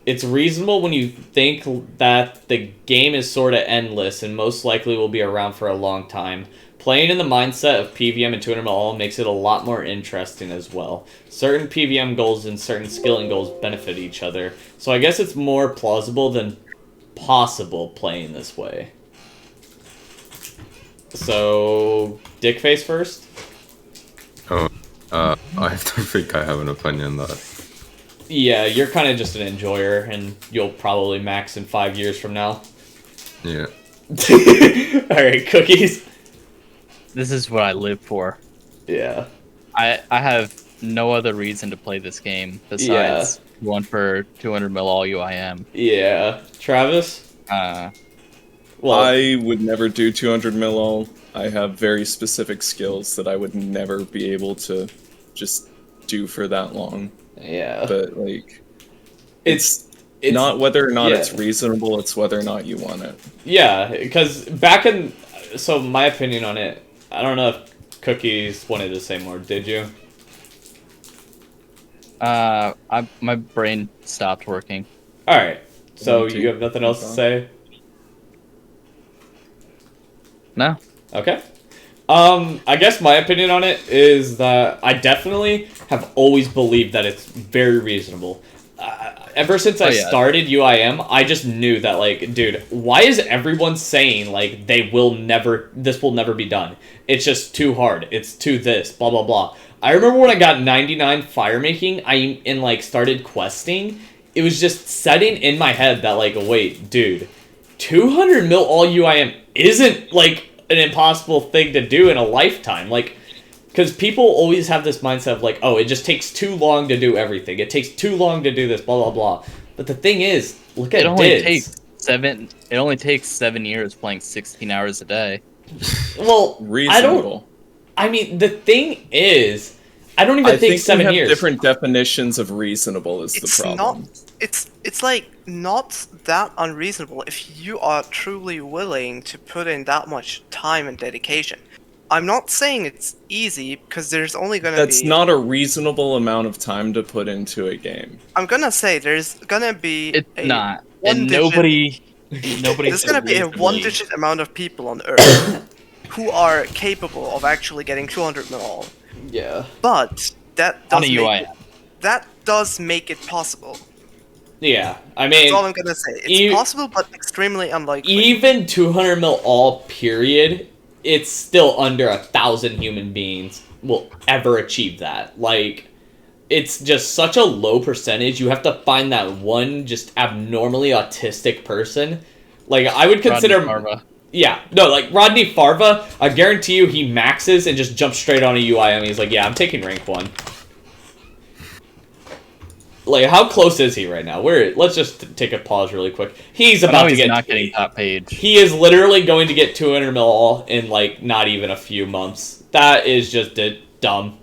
It's reasonable when you think that the game is sort of endless and most likely will be around for a long time. Playing in the mindset of PVM and 200 mil all makes it a lot more interesting as well. Certain PVM goals and certain skilling goals benefit each other. So I guess it's more plausible than possible playing this way. So, Dickface first? Oh, I don't think I have an opinion on that. Yeah, you're kind of just an enjoyer, and you'll probably max in 5 years from now. Yeah. Alright, Cookies? This is what I live for. Yeah. I have no other reason to play this game besides one for 200 mil all UIM. Yeah. Travis? Well, I would never do 200 mil all. I have very specific skills that I would never be able to just do for that long. Yeah. But like, It's not whether or not yeah. it's reasonable, it's whether or not you want it. Yeah, because so my opinion on it, I don't know if Cookies wanted to say more, did you? My brain stopped working. Alright, so you have nothing else to say? No. Okay. I guess my opinion on it is that I definitely have always believed that it's very reasonable. Ever since I started UIM, I just knew that, like, dude, why is everyone saying, like, this will never be done? It's just too hard. It's too this, blah, blah, blah. I remember when I got 99 fire making, and started questing, it was just setting in my head that, like, wait, dude, 200 mil all UIM isn't, like, an impossible thing to do in a lifetime. Like, because people always have this mindset of, like, oh, it just takes too long to do everything. It takes too long to do this, blah, blah, blah. But the thing is, look at Diz. It only takes 7 years playing 16 hours a day. Well, reasonable. I mean, the thing is, I don't even think 7 years. Different definitions of reasonable is the problem. It's like not that unreasonable if you are truly willing to put in that much time and dedication. I'm not saying it's easy, because there's only gonna be... That's not a reasonable amount of time to put into a game. I'm gonna say there's gonna be It's not. And nobody... There's gonna be a one-digit amount of people on Earth who are capable of actually getting 200 mil. Yeah. But that does make it possible. Yeah, I mean... That's all I'm gonna say. It's possible, but extremely unlikely. Even 200 mil all, period, it's still under 1,000 human beings will ever achieve that. Like, it's just such a low percentage. You have to find that one just abnormally autistic person. Like, I would consider... Rodney Farva. Yeah, no, like, Rodney Farva, I guarantee you he maxes and just jumps straight on a UI and he's like, yeah, I'm taking rank 1. Like, how close is he right now? Let's just take a pause really quick. He's about to get... not getting top page. He is literally going to get 200 mil all in, like, not even a few months. That is just dumb.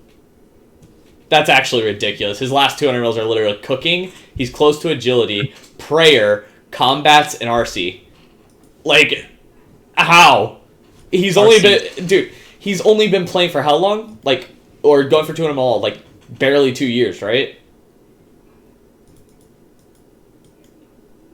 That's actually ridiculous. His last 200 mils are literally cooking. He's close to agility, prayer, combats, and RC. Like, how? He's only been... Dude, he's only been playing for how long? Like, or going for 200 mil all, like, barely 2 years, right?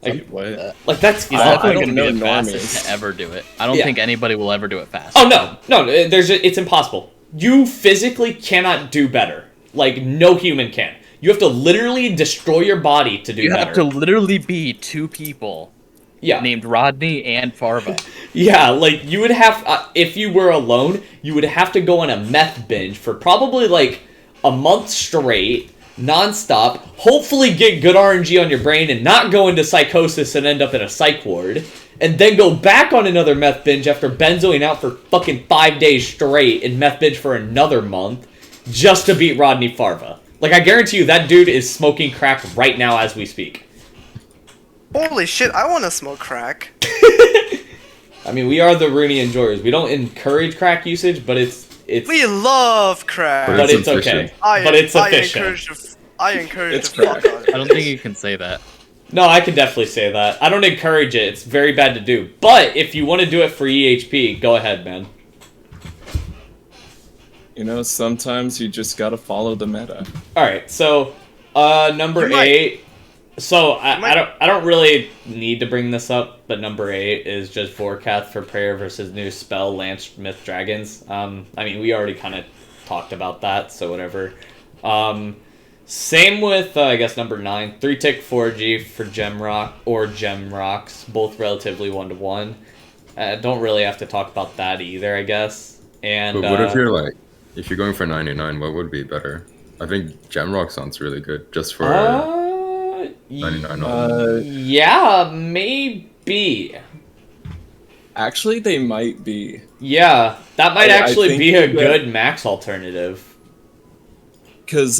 Like that's he's definitely going to be the fastest to ever do it. I don't think anybody will ever do it fast. Oh no, it's impossible. You physically cannot do better. Like no human can. You have to literally destroy your body to do better. You have to literally be 2 people. Yeah. Named Rodney and Farva. Yeah, like you would have if you were alone, you would have to go on a meth binge for probably like a month straight. Non-stop, hopefully get good RNG on your brain and not go into psychosis and end up in a psych ward, and then go back on another meth binge after benzoing out for fucking 5 days straight and meth binge for another month just to beat Rodney Farva. Like, I guarantee you that dude is smoking crack right now as we speak. Holy shit, I want to smoke crack. I mean, we are the Runey enjoyers. We don't encourage crack usage, but it's we love crack, but it's okay. But it's efficient. I encourage the fuck out of it. I don't think you can say that. No, I can definitely say that. I don't encourage it. It's very bad to do. But if you want to do it for EHP, go ahead, man. You know, sometimes you just gotta follow the meta. All right, so number 8. So I don't really need to bring this up, but number 8 is just Vorkath for prayer versus new spell Lance Myth Dragons. I mean, we already kind of talked about that, so whatever. Same with I guess number 9, 3-tick 4G for Gem Rocks, both relatively 1-to-1. Don't really have to talk about that either, I guess. And but what if you're going for 99? What would be better? I think Gem Rock sounds really good, just for 99. Yeah, maybe. Actually, they might be. Yeah, that might actually be a good max alternative. Because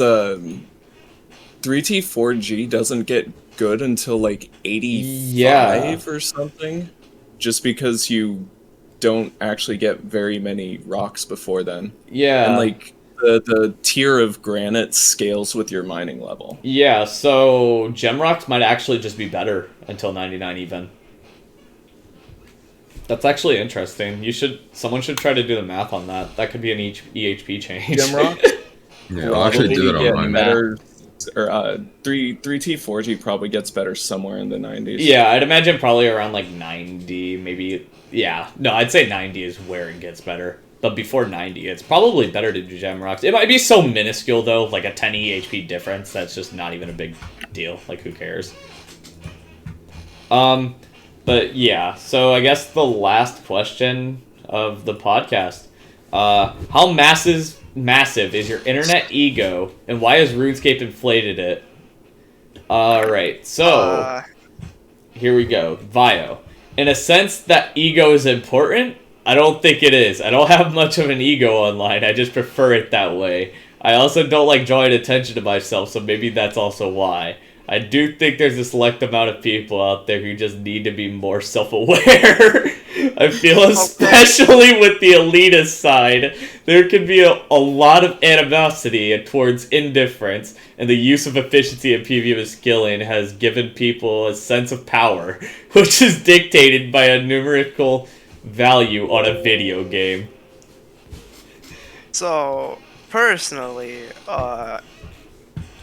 3T4G doesn't get good until like 85 or something. Just because you don't actually get very many rocks before then. Yeah. And like the tier of granite scales with your mining level. Yeah, so gem rocks might actually just be better until 99 even. That's actually interesting. Someone should try to do the math on that. That could be an EHP change. Gem rocks Yeah, I'll actually do that probably on get mine. better, or 3T 4G probably gets better somewhere in the 90s. Yeah, I'd imagine probably around like 90, maybe. Yeah, no, I'd say 90 is where it gets better. But before 90, it's probably better to do gem rocks. It might be so minuscule though, like a 10 EHP difference. That's just not even a big deal. Like, who cares? But yeah, so I guess the last question of the podcast. How massive is your internet ego, and why has RuneScape inflated it? Alright, so here we go. Vio. In a sense that ego is important, I don't think it is. I don't have much of an ego online, I just prefer it that way. I also don't like drawing attention to myself, so maybe that's also why. I do think there's a select amount of people out there who just need to be more self-aware. I feel especially with the elitist side, there can be a lot of animosity towards indifference, and the use of efficiency and PvP skilling has given people a sense of power, which is dictated by a numerical value on a video game. So, personally,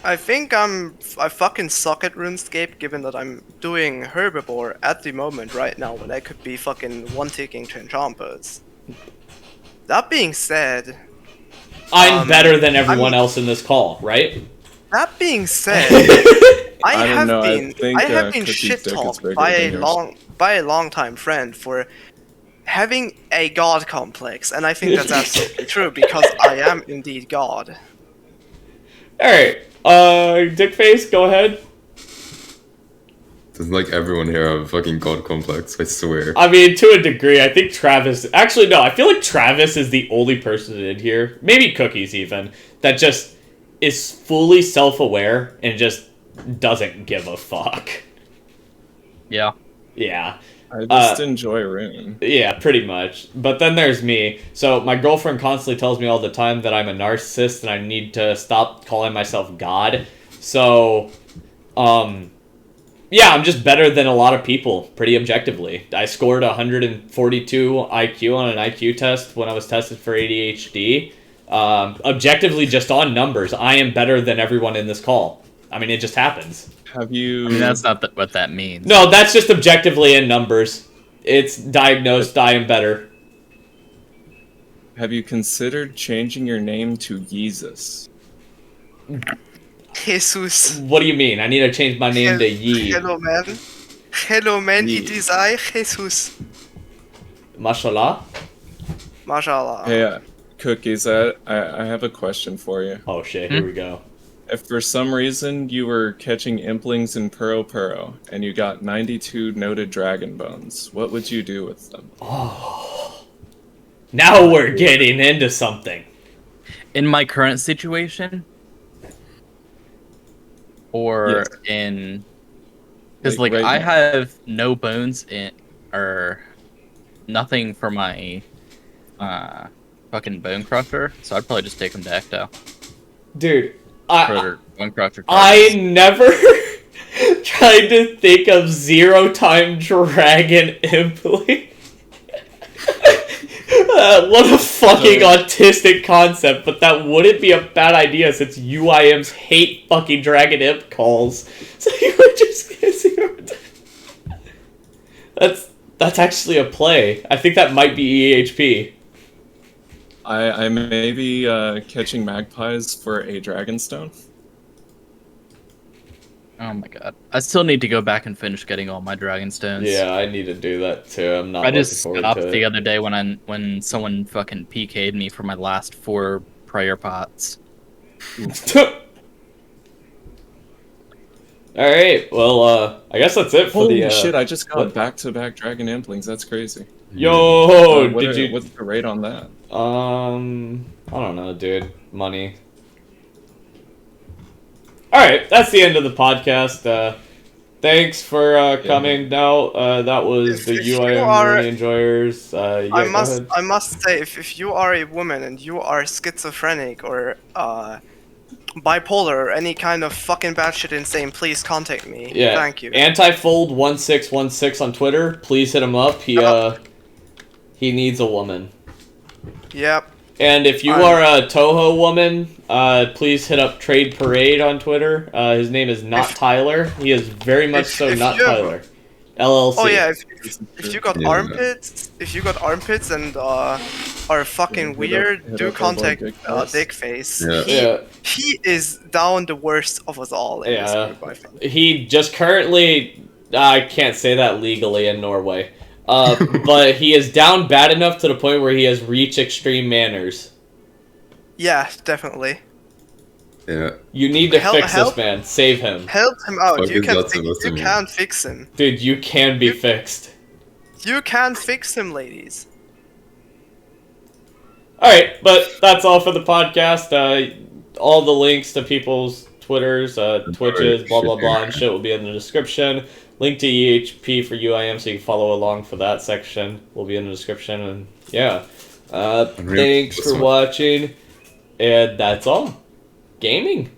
I think I fucking suck at RuneScape, given that I'm doing Herbivore at the moment right now when I could be fucking one-ticking to enchanters. That being said... I'm better than everyone else in this call, right? That being said, I have been shit-talked by a long-time friend for having a god complex, and I think that's absolutely true, because I am indeed God. Alright. Dickface, go ahead. Doesn't like everyone here have a fucking god complex, I swear. I mean, to a degree, I think Travis... Actually, no, I feel like Travis is the only person in here, maybe Cookies even, that just is fully self-aware and just doesn't give a fuck. Yeah. Yeah. I just enjoy Rune. Yeah, pretty much. But then there's me. So my girlfriend constantly tells me all the time that I'm a narcissist and I need to stop calling myself God. So, yeah, I'm just better than a lot of people, pretty objectively. I scored 142 IQ on an IQ test when I was tested for ADHD. Objectively, just on numbers, I am better than everyone in this call. I mean, it just happens. Have you... I mean, that's not what that means. No, that's just objectively in numbers. It's diagnosed, I am better. Have you considered changing your name to Yeezus? Jesus. What do you mean? I need to change my name to Yee. Hello, man. Hello, man. Yee. It is I, Jesus. Mashallah? Mashallah. Hey, Cookies, I have a question for you. Oh shit, here we go. If for some reason you were catching implings in Puro Puro and you got 92 noted dragon bones, what would you do with them? Oh. Now we're getting into something. In my current situation? Or Yes. in... Because, Like, like, right I now. have no bones in... Or nothing for my... fucking bone crusher, so I'd probably just take them to Ecto. Dude, For bone crusher I cards. never tried to think of zero-time dragon impling. What a fucking autistic concept, but that wouldn't be a bad idea since UIMs hate fucking dragon imp calls. So you would just get zero time. That's actually a play. I think that might be EHP. I may be catching magpies for a dragonstone. Oh my god. I still need to go back and finish getting all my dragon stones. Yeah, I need to do that too. I'm not I looking just forward stopped to the it. other day when someone fucking PK'd me for my last 4 prayer pots. Alright, well, I guess that's it for Holy the, shit, I just got what? back-to-back dragon implings, that's crazy. Yo, What what's the rate on that? I don't know, dude. Money. Alright, that's the end of the podcast. thanks for coming. Now, that was If- the if you UIM are- Runey enjoyers. Yeah, I go must ahead. I must say, if you are a woman and you are schizophrenic or bipolar or any kind of fucking batshit insane, please contact me. Yeah. Thank you. Antifold1616 on Twitter. Please hit him up. He needs a woman. Yep. And if you are a Toho woman, please hit up Trade Parade on Twitter. His name is not Tyler. He is very much so if not you have- Tyler. LLC. Oh yeah, if you got Yeah. armpits and are fucking hit weird, up do our contact boy Dickface. Dickface. Yeah. He is down the worst of us all in this Yeah. group, I think. He just currently, I can't say that legally in Norway, but he is down bad enough to the point where he has reached extreme manners. Yeah, definitely. Yeah. You need to Help- fix help. this man. Save him. Help him out. Fuck You is can that supposed to you mean? can't fix him. Dude, you can be fixed. You can fix him, ladies. Alright, but that's all for the podcast. All the links to people's Twitters, Twitches, blah blah blah, and shit will be in the description. Link to EHP for UIM so you can follow along for that section will be in the description. And yeah, thanks for watching. And that's all. Gaming.